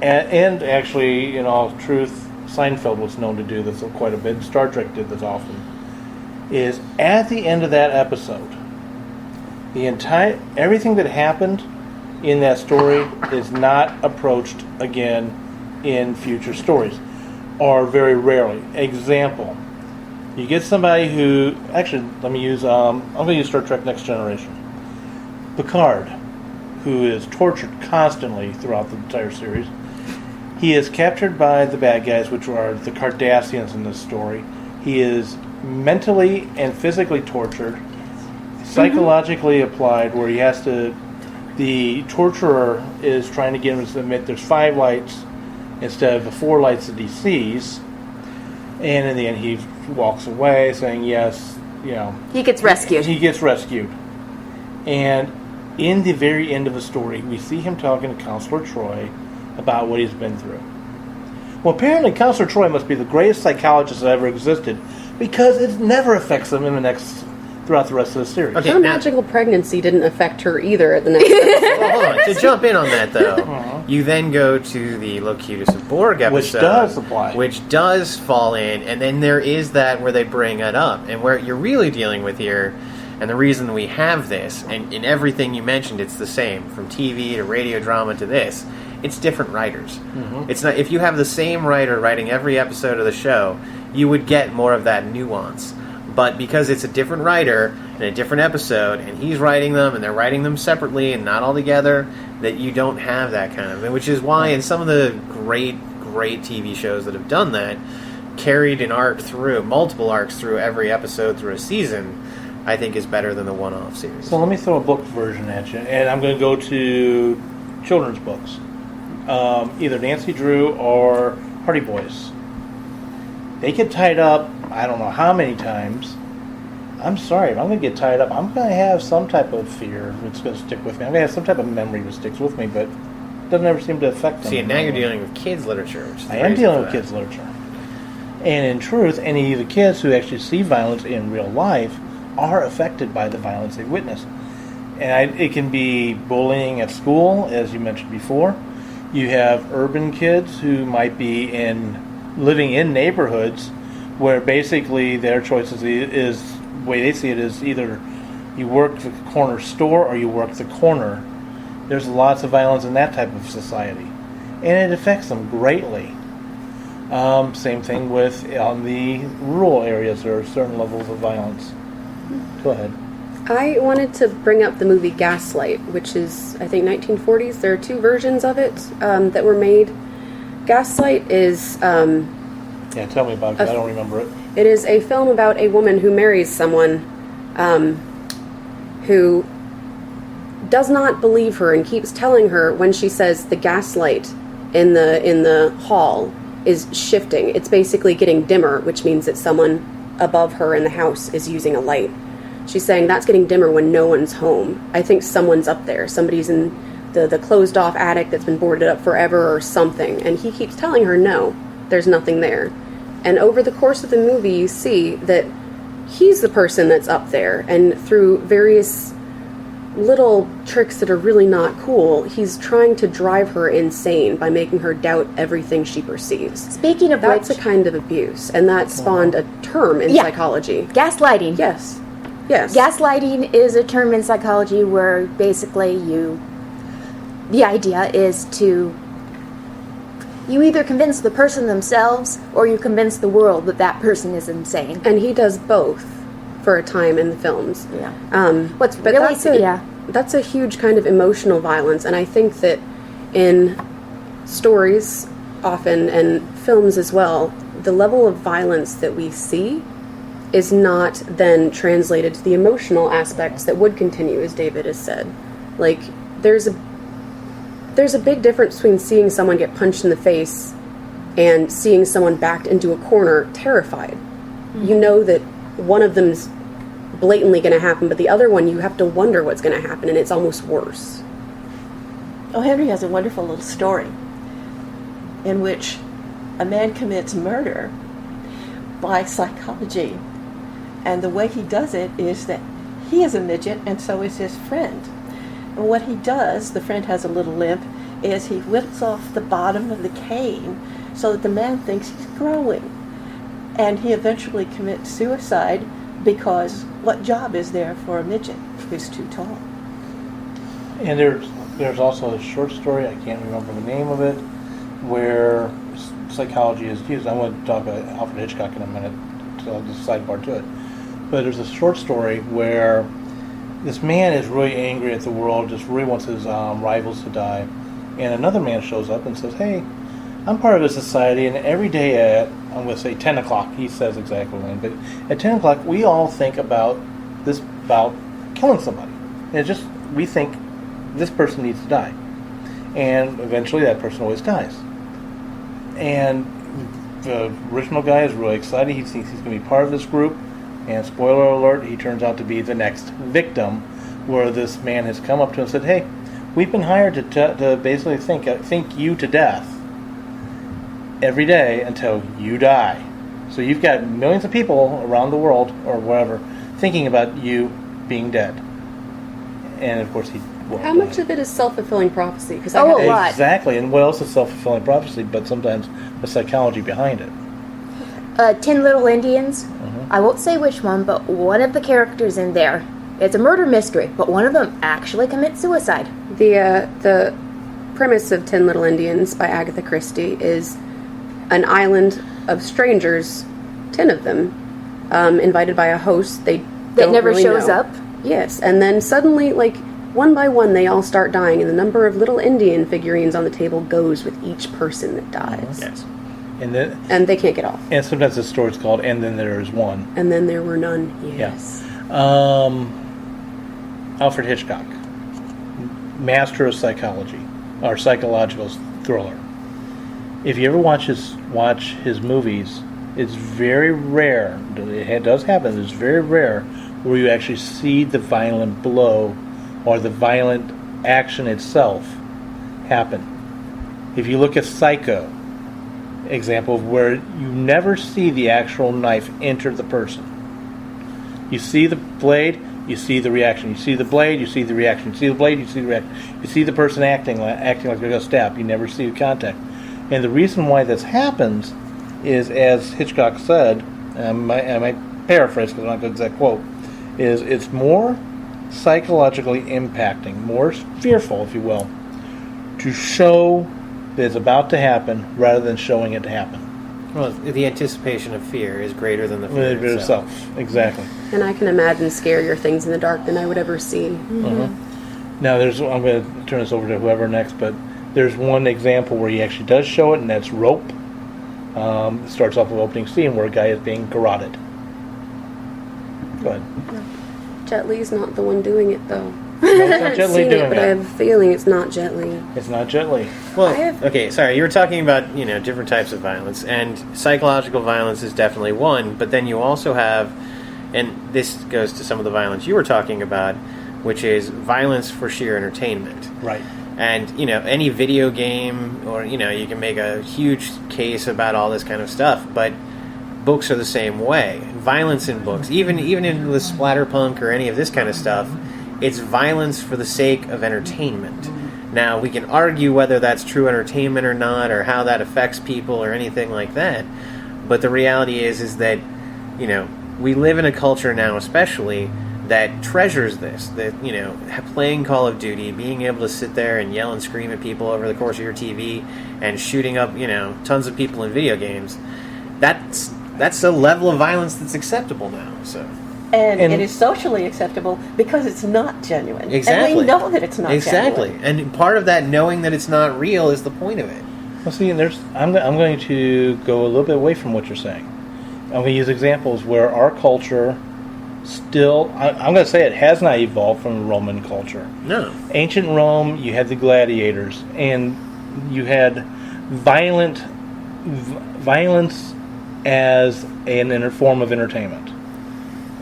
And actually, in all truth, Seinfeld was known to do this quite a bit. Star Trek did this often. Is at the end of that episode, everything that happened in that story is not approached again in future stories, or very rarely. Example: you get somebody who actually, let me use. I'm going to use Star Trek Next Generation. Picard, who is tortured constantly throughout the entire series. He is captured by the bad guys, which are the Cardassians in this story. He is mentally and physically tortured, psychologically applied, where he has to. The torturer is trying to get him to admit there's 5 lights instead of the 4 lights that he sees, and in the end he walks away saying yes. He gets rescued. He gets rescued, and in the very end of the story, we see him talking to Counselor Troy about what he's been through. Well, apparently Counselor Troy must be the greatest psychologist that ever existed, because it never affects him throughout the rest of the series. Okay. Her now- magical pregnancy didn't affect her either at the next episode. Well, hold on. To jump in on that, though, you then go to the Locutus of Borg episode, Which does apply. which does fall in, and then there is that where they bring it up, and where you're really dealing with here, and the reason we have this, and in everything you mentioned, it's the same, from TV to radio drama to this. It's different writers. It's not if you have the same writer writing every episode of the show, you would get more of that nuance. But because it's a different writer in a different episode, and he's writing them, and they're writing them separately and not all together, that you don't have that kind of... Which is why in some of the great TV shows that have done that, carried an arc through, multiple arcs through every episode through a season, I think is better than the one-off series. So let me throw a book version at you, and I'm going to go to children's books. Either Nancy Drew or Hardy Boys. They get tied up, I don't know how many times. I'm sorry, if I'm going to get tied up, I'm going to have some type of fear that's going to stick with me. I'm going to have some type of memory that sticks with me, but it doesn't ever seem to affect them. See, and now you're dealing with kids' literature, which is I the am reason dealing for with that. kids' literature. And in truth, any of the kids who actually see violence in real life are affected by the violence they witness. And it can be bullying at school, as you mentioned before. You have urban kids who might be living in neighborhoods where basically their choices is the way they see it is either you work the corner store or you work the corner. There's lots of violence in that type of society, and it affects them greatly. Same thing with on the rural areas. There are certain levels of violence. Go ahead. I wanted to bring up the movie Gaslight, which is, I think, 1940s. There are 2 versions of it that were made. Gaslight is... Yeah, tell me about it, 'cause I don't remember it. It is a film about a woman who marries someone who does not believe her and keeps telling her when she says the gaslight in the hall is shifting. It's basically getting dimmer, which means that someone above her in the house is using a light. She's saying that's getting dimmer when no one's home. I think someone's up there. Somebody's in the closed off attic that's been boarded up forever or something. And he keeps telling her, no, there's nothing there. And over the course of the movie, you see that he's the person that's up there. And through various little tricks that are really not cool, he's trying to drive her insane by making her doubt everything she perceives. Speaking of That's which, a kind of abuse, and that spawned a term in psychology. Gaslighting. Yes. Yes. Gaslighting is a term in psychology where basically the idea is to, you either convince the person themselves or you convince the world that that person is insane. And he does both for a time in the films. Yeah. But that's a huge kind of emotional violence, and I think that in stories often and films as well, the level of violence that we see is not then translated to the emotional aspects that would continue, as David has said. Like, there's a big difference between seeing someone get punched in the face and seeing someone backed into a corner terrified. Mm-hmm. You know that one of them's blatantly going to happen, but the other one you have to wonder what's going to happen, and it's almost worse. Oh, Henry has a wonderful little story in which a man commits murder by psychology. And the way he does it is that he is a midget and so is his friend. And what he does, the friend has a little limp, is he whittles off the bottom of the cane so that the man thinks he's growing. And he eventually commits suicide because what job is there for a midget who's too tall? And there's also a short story, I can't remember the name of it, where psychology is used. I want to talk about Alfred Hitchcock in a minute, so I'll just sidebar to it. But there's a short story where this man is really angry at the world, just really wants his rivals to die. And another man shows up and says, hey, I'm part of a society, and every day at, I'm going to say 10 o'clock, he says exactly when, but at 10 o'clock, we all think about killing somebody. And it's just, we think this person needs to die. And eventually that person always dies. And the original guy is really excited. He thinks he's going to be part of this group. And spoiler alert, he turns out to be the next victim, where this man has come up to him and said, hey, we've been hired to basically think you to death every day until you die. So you've got millions of people around the world, or whatever, thinking about you being dead. And of course he won't How die. much of it is self-fulfilling prophecy? Because a lot. Exactly, and what else is self-fulfilling prophecy, but sometimes the psychology behind it. 10 Little Indians. I won't say which one, but one of the characters in there, it's a murder mystery, but one of them actually commits suicide. The premise of 10 Little Indians by Agatha Christie is an island of strangers, 10 of them, invited by a host that never really shows know. up. Yes, and then suddenly, like, one by one, they all start dying, and the number of little Indian figurines on the table goes with each person that dies. Yes. And they can't get off. And sometimes the story's called "And Then There Is One." And then there were none. Yes. Alfred Hitchcock, master of psychology, or psychological thriller. If you ever watch his movies, it's very rare. It does happen. It's very rare where you actually see the violent blow or the violent action itself happen. If you look at Psycho, example of where you never see the actual knife enter the person. You see the blade, you see the reaction. You see the blade, you see the reaction. You see the blade, you see the reaction. You see the person acting like they're going to stab. You never see the contact. And the reason why this happens is, as Hitchcock said, I might paraphrase because I'm not going to exact quote, is it's more psychologically impacting, more fearful, if you will, to show that it's about to happen rather than showing it to happen. Well, the anticipation of fear is greater than the fear itself. Exactly. And I can imagine scarier things in the dark than I would ever see. Mm-hmm. Now, I'm going to turn this over to whoever next, but there's one example where he actually does show it, and that's Rope. It starts off with opening scene where a guy is being garroted. Go ahead. Jet Li's not the one doing it, though. No, it's not Jet Li Seen doing it, but it. I have a feeling it's not Jet Li. It's not Jet Li. Well, okay, sorry. You were talking about, different types of violence, and psychological violence is definitely one, but then you also have, and this goes to some of the violence you were talking about, which is violence for sheer entertainment. Right. And, any video game, or, you can make a huge case about all this kind of stuff, but books are the same way. Violence in books, even in the splatterpunk or any of this kind of stuff, it's violence for the sake of entertainment. Now, we can argue whether that's true entertainment or not, or how that affects people or anything like that, but the reality is that, we live in a culture now especially that treasures this, that, playing Call of Duty, being able to sit there and yell and scream at people over the course of your TV, and shooting up, tons of people in video games, that's a level of violence that's acceptable now, so... And it is socially acceptable because it's not genuine. Exactly. And we know that it's not exactly. genuine. And part of that knowing that it's not real is the point of it. Well, see, I'm going to go a little bit away from what you're saying. I'm going to use examples where our culture still, I'm going to say it has not evolved from Roman culture. No. Ancient Rome, you had the gladiators, and you had violence as a form of entertainment.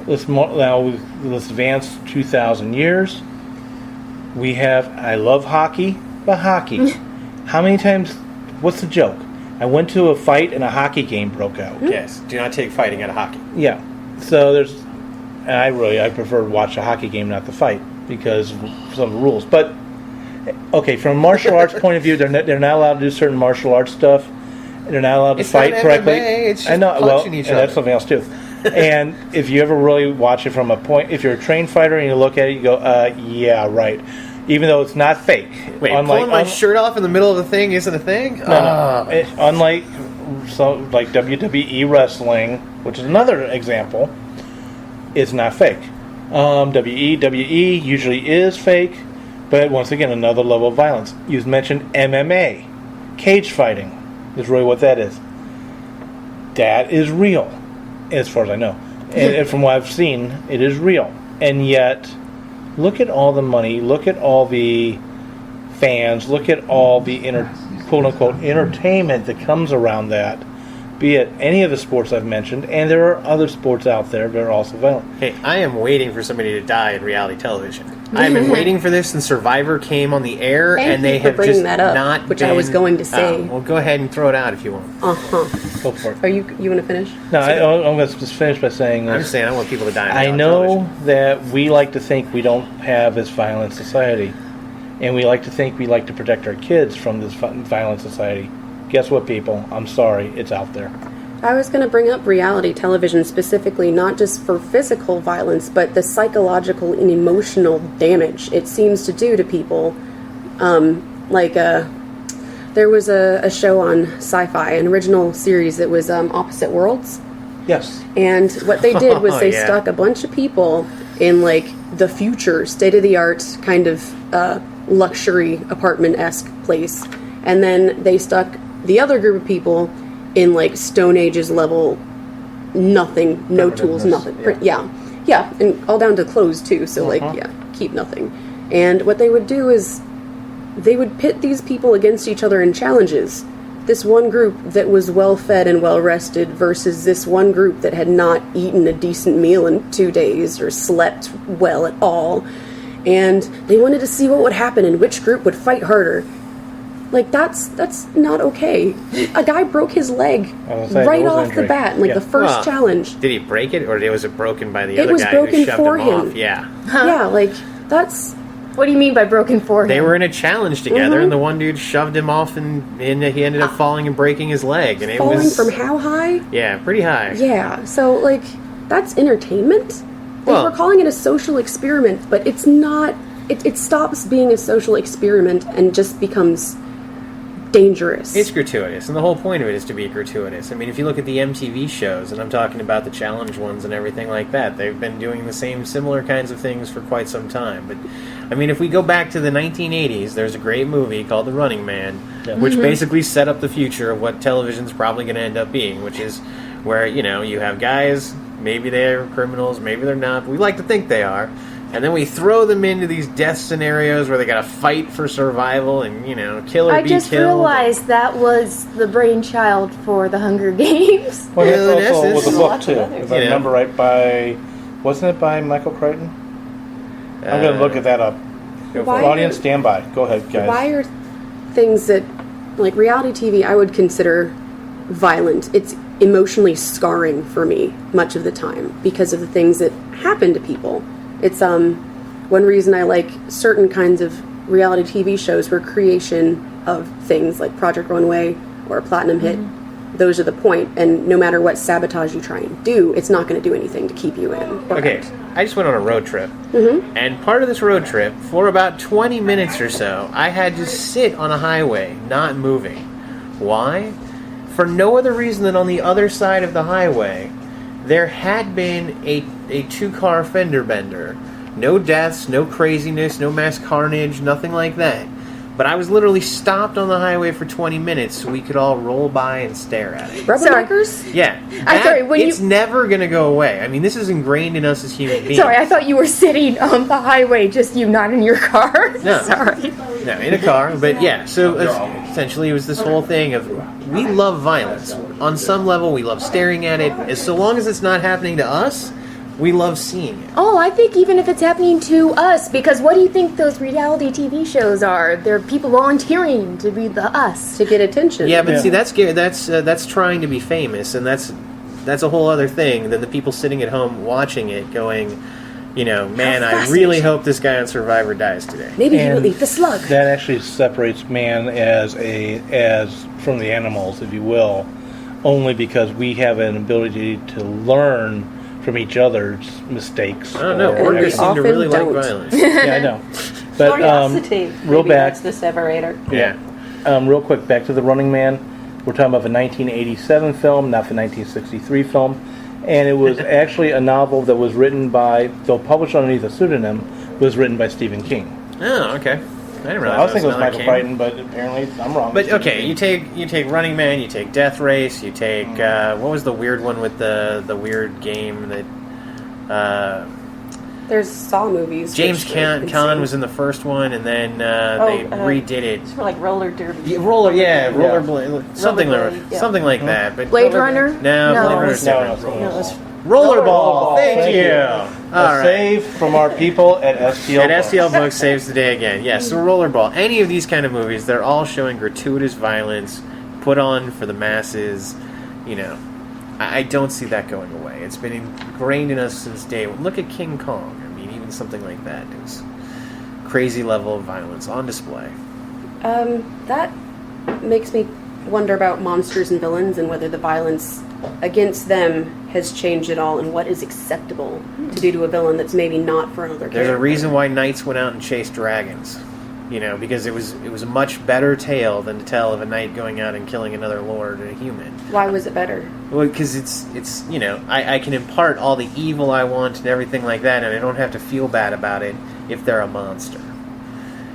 Let's advance 2,000 years. We have, I love hockey, but hockey. How many times, what's the joke? I went to a fight and a hockey game broke out. Yes, do not take fighting out of hockey. Yeah. So I prefer to watch a hockey game, not the fight, because of some of the rules. But, okay, from a martial arts point of view, they're not allowed to do certain martial arts stuff. They're not allowed to fight correctly. It's just I know, punching each and other. that's something else too. And if you ever really watch it from a point, if you're a trained fighter and you look at it, you go, yeah, right. Even though it's not fake. Wait, pulling my shirt off in the middle of the thing isn't a thing? No. Unlike like WWE wrestling, which is another example, it's not fake. WWE usually is fake, but once again, another level of violence. You mentioned MMA. Cage fighting is really what that is. That is real, as far as I know. And from what I've seen, it is real. And yet, look at all the money, look at all the fans, look at all the quote-unquote entertainment that comes around that, be it any of the sports I've mentioned, and there are other sports out there that are also violent. Hey, I am waiting for somebody to die in reality television. I've been waiting for this since Survivor came on the air, Thank and they you for have bringing just that up, not which been, I was going to say. well, go ahead and throw it out if you want. Go for it. Are you want to finish? No, I'm going to just finish by saying I'm this. just saying I want people to die in I reality know television. that we like to think we don't have this violent society, and we like to think we like to protect our kids from this violent society. Guess what, people? I'm sorry, it's out there. I was going to bring up reality television specifically, not just for physical violence, but the psychological and emotional damage it seems to do to people. There was a show on Sci-Fi, an original series that was Opposite Worlds. Yes. And what they did was they Yeah. stuck a bunch of people in the future, state-of-the-art kind of luxury apartment-esque place. And then they stuck the other group of people in Stone Ages level, nothing, no tools, nothing. Yeah, and all down to clothes too. So keep nothing. And what they would do is they would pit these people against each other in challenges. This one group that was well fed and well rested versus this one group that had not eaten a decent meal in 2 days or slept well at all. And they wanted to see what would happen and which group would fight harder. That's not okay. A guy broke his leg right off the bat in the first challenge. Did he break it, or was it broken by the It other was guy broken who shoved for him him. off? Yeah. Yeah, that's... What do you mean by broken for him? They were in a challenge together, and the one dude shoved him off, and he ended up falling and breaking his leg. And Falling it was from how high? Yeah, pretty high. Yeah, so, that's entertainment? Well- We're calling it a social experiment, but it's not... It stops being a social experiment and just becomes dangerous. It's gratuitous, and the whole point of it is to be gratuitous. I mean, if you look at the MTV shows, and I'm talking about the challenge ones and everything like that, they've been doing the similar kinds of things for quite some time. But, I mean, if we go back to the 1980s, there's a great movie called The Running Man, which basically set up the future of what television's probably going to end up being, which is where, you have guys, maybe they're criminals, maybe they're not, but we like to think they are. And then we throw them into these death scenarios where they got to fight for survival and, kill or be killed. I just realized that was the brainchild for the Hunger Games. Well, Yeah, that's also this was a is book, lots of too. others. If I remember right, wasn't it by Michael Crichton? I'm going to look at that up. Go Why- for it. Audience, stand by. Go ahead, guys. Why are things that, like reality TV, I would consider violent? It's emotionally scarring for me much of the time because of the things that happen to people. It's one reason I like certain kinds of reality TV shows where creation of things like Project Runway or a Platinum Hit, those are the point, and no matter what sabotage you try and do, it's not going to do anything to keep you in. or Okay, out. I just went on a road trip. And part of this road trip, for about 20 minutes or so, I had to sit on a highway, not moving. Why? For no other reason than on the other side of the highway, there had been a two-car fender bender. No deaths, no craziness, no mass carnage, nothing like that. But I was literally stopped on the highway for 20 minutes so we could all roll by and stare at it. Rubberneckers? Yeah. I'm sorry, when it's never going to go away. I mean, this is ingrained in us as human beings. Sorry, I thought you were sitting on the highway, just you not in your car. No. Sorry. No, in a car, but yeah, so essentially it was this whole thing of we love violence. On some level, we love staring at it. As so long as it's not happening to us, we love seeing it. Oh, I think even if it's happening to us, because what do you think those reality TV shows are? They're people volunteering to be the us. To get attention. Yeah, but Yeah. see, that's trying to be famous, and that's a whole other thing than the people sitting at home watching it, going, you know, man, I really hope this guy on Survivor dies today. Maybe he And will eat the slug. That actually separates man as from the animals, if you will, only because we have an ability to learn from each other's mistakes. I don't know. or Orcas actions. seem to really often like don't. violence. Yeah, I know. But Curiosity. real Maybe back, that's the separator. Yeah. real quick, back to the Running Man. We're talking about the 1987 film, not the 1963 film, and it was actually a novel that was written by, though published underneath a pseudonym, was written by Stephen King. Oh, okay. I didn't realize I was thinking it was another Michael King. Crichton, but apparently I'm wrong. But okay, you take Running Man, you take Death Race, you take what was the weird one with the weird game that There's Saw movies. James which they've been Caan seeing. was in the first one, and then they redid it. It's more like roller derby. Yeah, rollerblade, something Rollerblade, like yeah. something like that. But Blade Runner? No, No. Blade Runner's No, different. no, No, it's Rollerball. Thank you. A All right. save from our people at STL. And Books. STL Books saves the day again. Yes, so Rollerball. Any of these kind of movies, they're all showing gratuitous violence put on for the masses. You know, I don't see that going away. It's been ingrained in us since day one. Look at King Kong. I mean, even something like that is crazy level of violence on display. That makes me wonder about monsters and villains and whether the violence against them has changed at all and what is acceptable to do to a villain that's maybe not for another character. There's a reason why knights went out and chased dragons. You know, because it was a much better tale than to tell of a knight going out and killing another lord and a human. Why was it better? Well, because it's you know, I can impart all the evil I want and everything like that, and I don't have to feel bad about it if they're a monster.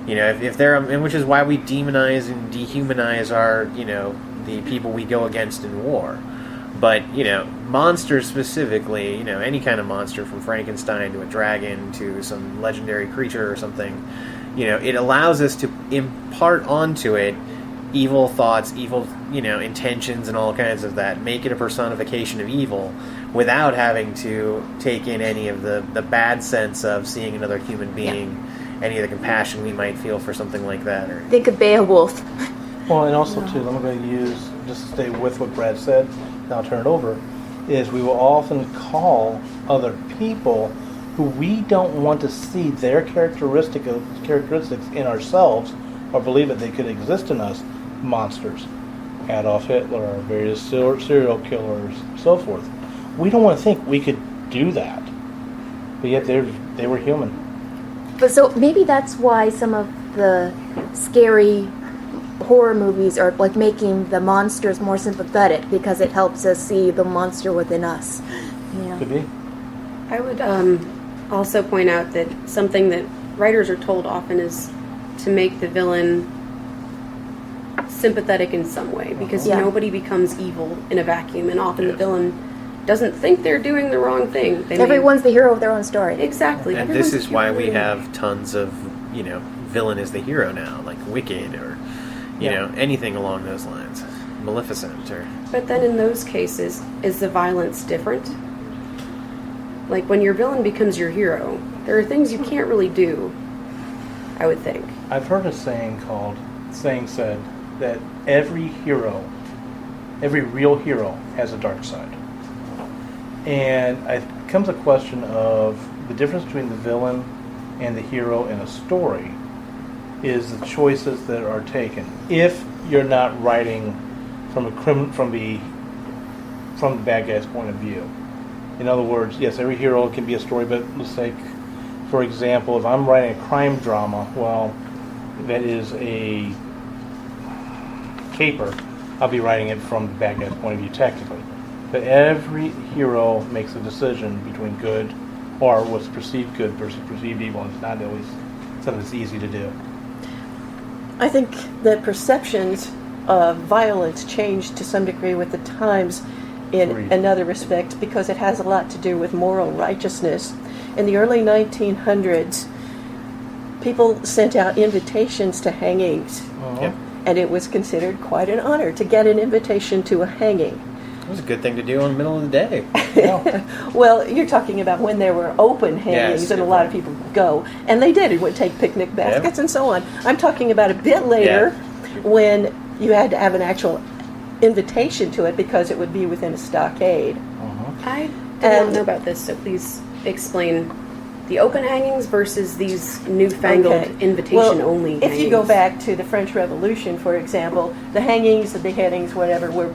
You know, if they're, and which is why we demonize and dehumanize our, you know, the people we go against in war. But, you know, monsters specifically, you know, any kind of monster from Frankenstein to a dragon to some legendary creature or something, you know, it allows us to impart onto it evil thoughts, evil, you know, intentions and all kinds of that. Make it a personification of evil without having to take in any of the bad sense of seeing another human being, any of the compassion we might feel for something like that. Or Think of Beowulf. Well, and also too, I'm going to use, just to stay with what Brad said, and I'll turn it over, is we will often call other people who we don't want to see their characteristics in ourselves or believe that they could exist in us, monsters. Adolf Hitler, various serial killers, so forth. We don't want to think we could do that, but yet they were human. But so maybe that's why some of the scary horror movies are like making the monsters more sympathetic, because it helps us see the monster within us. You know? Could be. I would also point out that something that writers are told often is to make the villain sympathetic in some way, because Yeah. nobody becomes evil in a vacuum, and often the villain doesn't think they're doing the wrong thing. They may- Everyone's the hero of their own story. exactly. and Everyone's this is a why hero. we have tons of, you know, villain is the hero now, like Wicked or, you know, anything along those lines. Maleficent or... But then in those cases, is the violence different? Like when your villain becomes your hero, there are things you can't really do. I would think. I've heard a saying said that every real hero has a dark side. And it comes a question of the difference between the villain and the hero in a story is the choices that are taken. If you're not writing from the bad guy's point of view. In other words, yes, every hero can be a story, but let's take, for example, if I'm writing a crime drama, well, that is a caper, I'll be writing it from the bad guy's point of view technically. But every hero makes a decision between good or what's perceived good versus perceived evil, and it's not always something that's easy to do. I think that perceptions of violence changed to some degree with the times in Agreed. another respect because it has a lot to do with moral righteousness. In the early 1900s, people sent out invitations to hangings, Yep. and it was considered quite an honor to get an invitation to a hanging. It was a good thing to do in the middle of the day. Well, you're talking about when there were open hangings, Yes, and a lot of people would go, and they did. It would take picnic baskets and so on. I'm talking about a bit later when you had to have an actual invitation to it because it would be within a stockade. I don't know about this, so please explain the open hangings versus these newfangled invitation-only If you go hangings. back to the French Revolution, for example, the hangings, the beheadings, whatever, were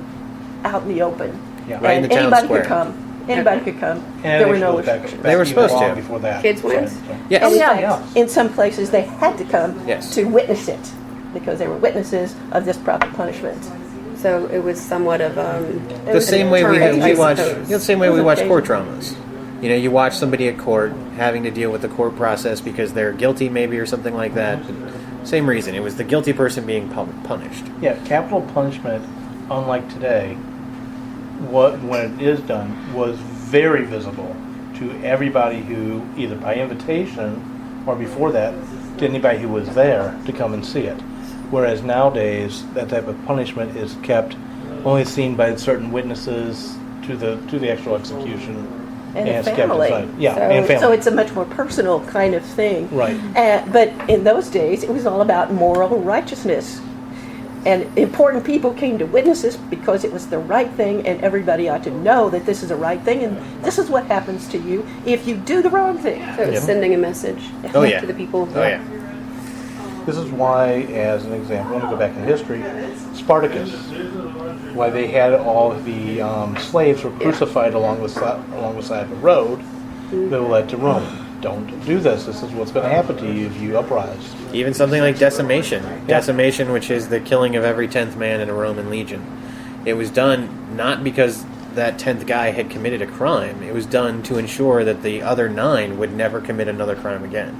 out in the open. Yeah. Right in the town Anybody square. could come. Anybody could come. And There were no actually, back restrictions. They were even supposed long to. Before that. Kids wins? Yes. And in Yeah. fact, in some places they had to come Yes. to witness it because they were witnesses of this proper punishment. So it was somewhat of The same way we deterrent, watch, I you suppose. know, the same way we It was watch okay. court dramas. You know, you watch somebody at court having to deal with the court process because they're guilty, maybe, or something like that. Same reason. It was the guilty person being punished. Yeah, capital punishment, unlike today, when it is done, was very visible to everybody who, either by invitation or before that, to anybody who was there to come and see it. Whereas nowadays, that type of punishment is kept only seen by certain witnesses to the actual execution. And it's kept family. inside. Yeah, So- and family. So it's a much more personal kind of thing. Right. But in those days, it was all about moral righteousness. And important people came to witness this because it was the right thing, and everybody ought to know that this is the right thing, and this is what happens to you if you do the wrong thing. So it was sending a message Oh, yeah. to the people. Oh, yeah. This is why, as an example, I want to go back in history, Spartacus, why they had all of the slaves were crucified along the side of the road that led to Rome. Don't do this. This is what's going to happen to you if you uprise. Even something like decimation. Decimation, which is the killing of every 10th man in a Roman legion. It was done not because that 10th guy had committed a crime. It was done to ensure that the other 9 would never commit another crime again.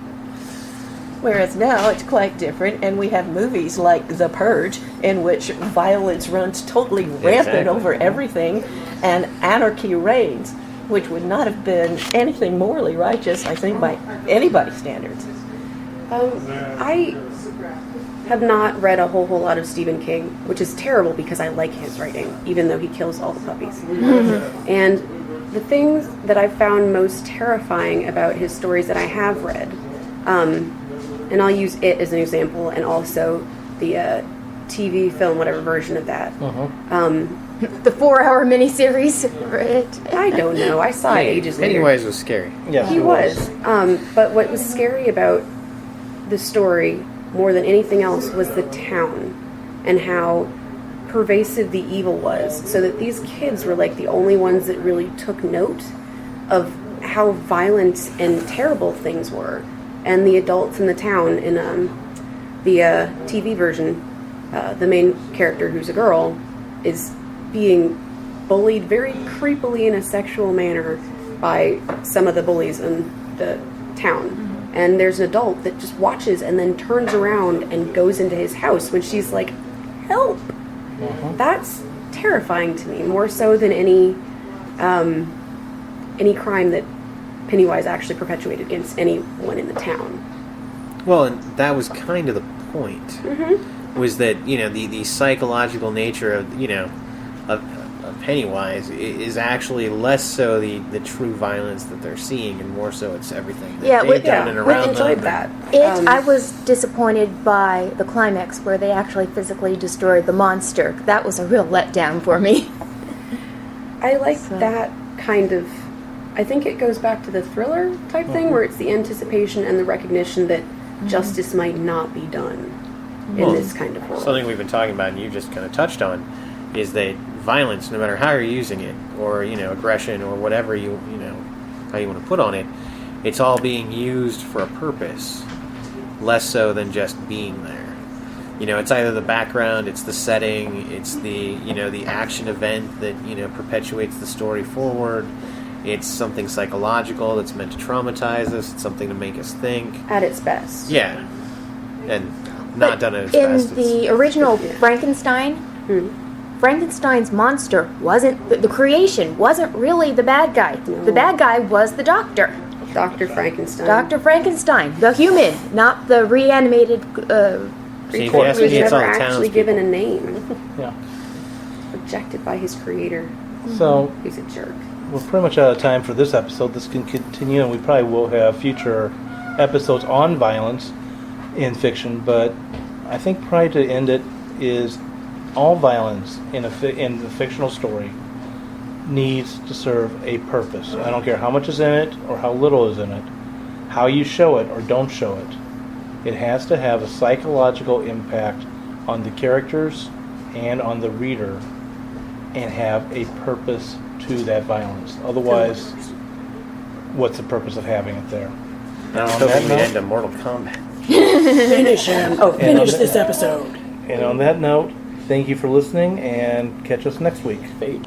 Whereas now it's quite different, and we have movies like The Purge, in which violence runs totally rampant Exactly. over everything, and anarchy reigns, which would not have been anything morally righteous, I think, by anybody's standards. I have not read a whole lot of Stephen King, which is terrible because I like his writing, even though he kills all the puppies. And the things that I found most terrifying about his stories that I have read, and I'll use It as an example, and also the TV film, whatever version of that. The 4-hour miniseries for it. I don't know. I saw it ages later. Pennywise was scary. Yes, He it was. But what was scary about the story, more than anything else, was the town and how pervasive the evil was. So that these kids were like the only ones that really took note of how violent and terrible things were. And the adults in the town, in the TV version, the main character, who's a girl, is being bullied very creepily in a sexual manner by some of the bullies in the town. And there's an adult that just watches and then turns around and goes into his house when she's like, help! That's terrifying to me, more so than any crime that Pennywise actually perpetuated against anyone in the town. Well, and that was kind of the point. Was that, you know, the psychological nature of, you know, of Pennywise is actually less so the true violence that they're seeing, and more so it's everything that Yeah, they've done and we around enjoyed them. that. I was disappointed by the climax where they actually physically destroyed the monster. That was a real letdown for me. I like that kind of. I think it goes back to the thriller type thing, where it's the anticipation and the recognition that justice might not be done in this kind of world. Something we've been talking about, and you just kind of touched on, is that violence, no matter how you're using it, or aggression, or whatever how you want to put on it, it's all being used for a purpose, less so than just being there. It's either the background, it's the setting, it's the action event that perpetuates the story forward. It's something psychological that's meant to traumatize us. It's something to make us think. At its best. Yeah, and not done at its In best. the original Frankenstein, Frankenstein's monster wasn't the creation wasn't really the bad guy. No. The bad guy was the doctor. Dr. Frankenstein. Dr. Frankenstein, the human, not the reanimated See, if He you ask was me, it's never all the actually townspeople. given a name. Yeah. Rejected by his creator. So He's a jerk. we're pretty much out of time for this episode. This can continue, and we probably will have future episodes on violence in fiction. But I think probably to end it is all violence in the fictional story needs to serve a purpose. I don't care how much is in it or how little is in it, how you show it or don't show it. It has to have a psychological impact on the characters and on the reader, and have a purpose to that violence. Otherwise, what's the purpose of having it there? I was On hoping that we'd note- end a Mortal Kombat. Finish him. Oh, finish on this episode. And on that note, thank you for listening, and catch us next week.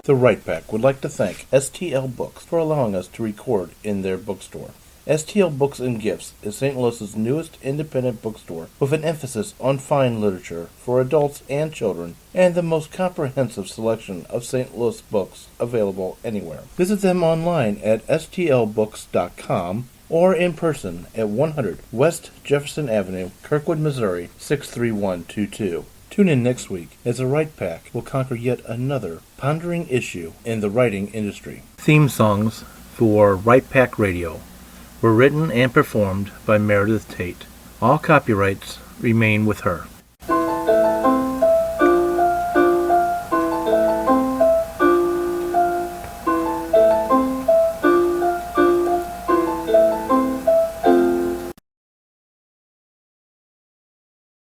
The Right Pack would like to thank STL Books for allowing us to record in their bookstore. STL Books and Gifts is St. Louis's newest independent bookstore with an emphasis on fine literature for adults and children, and the most comprehensive selection of St. Louis books available anywhere. Visit them online at stlbooks.com or in person at 100 West Jefferson Avenue, Kirkwood, Missouri 63122. Tune in next week as the Right Pack will conquer yet another pondering issue in the writing industry. Theme songs for Right Pack Radio were written and performed by Meredith Tate. All copyrights remain with her.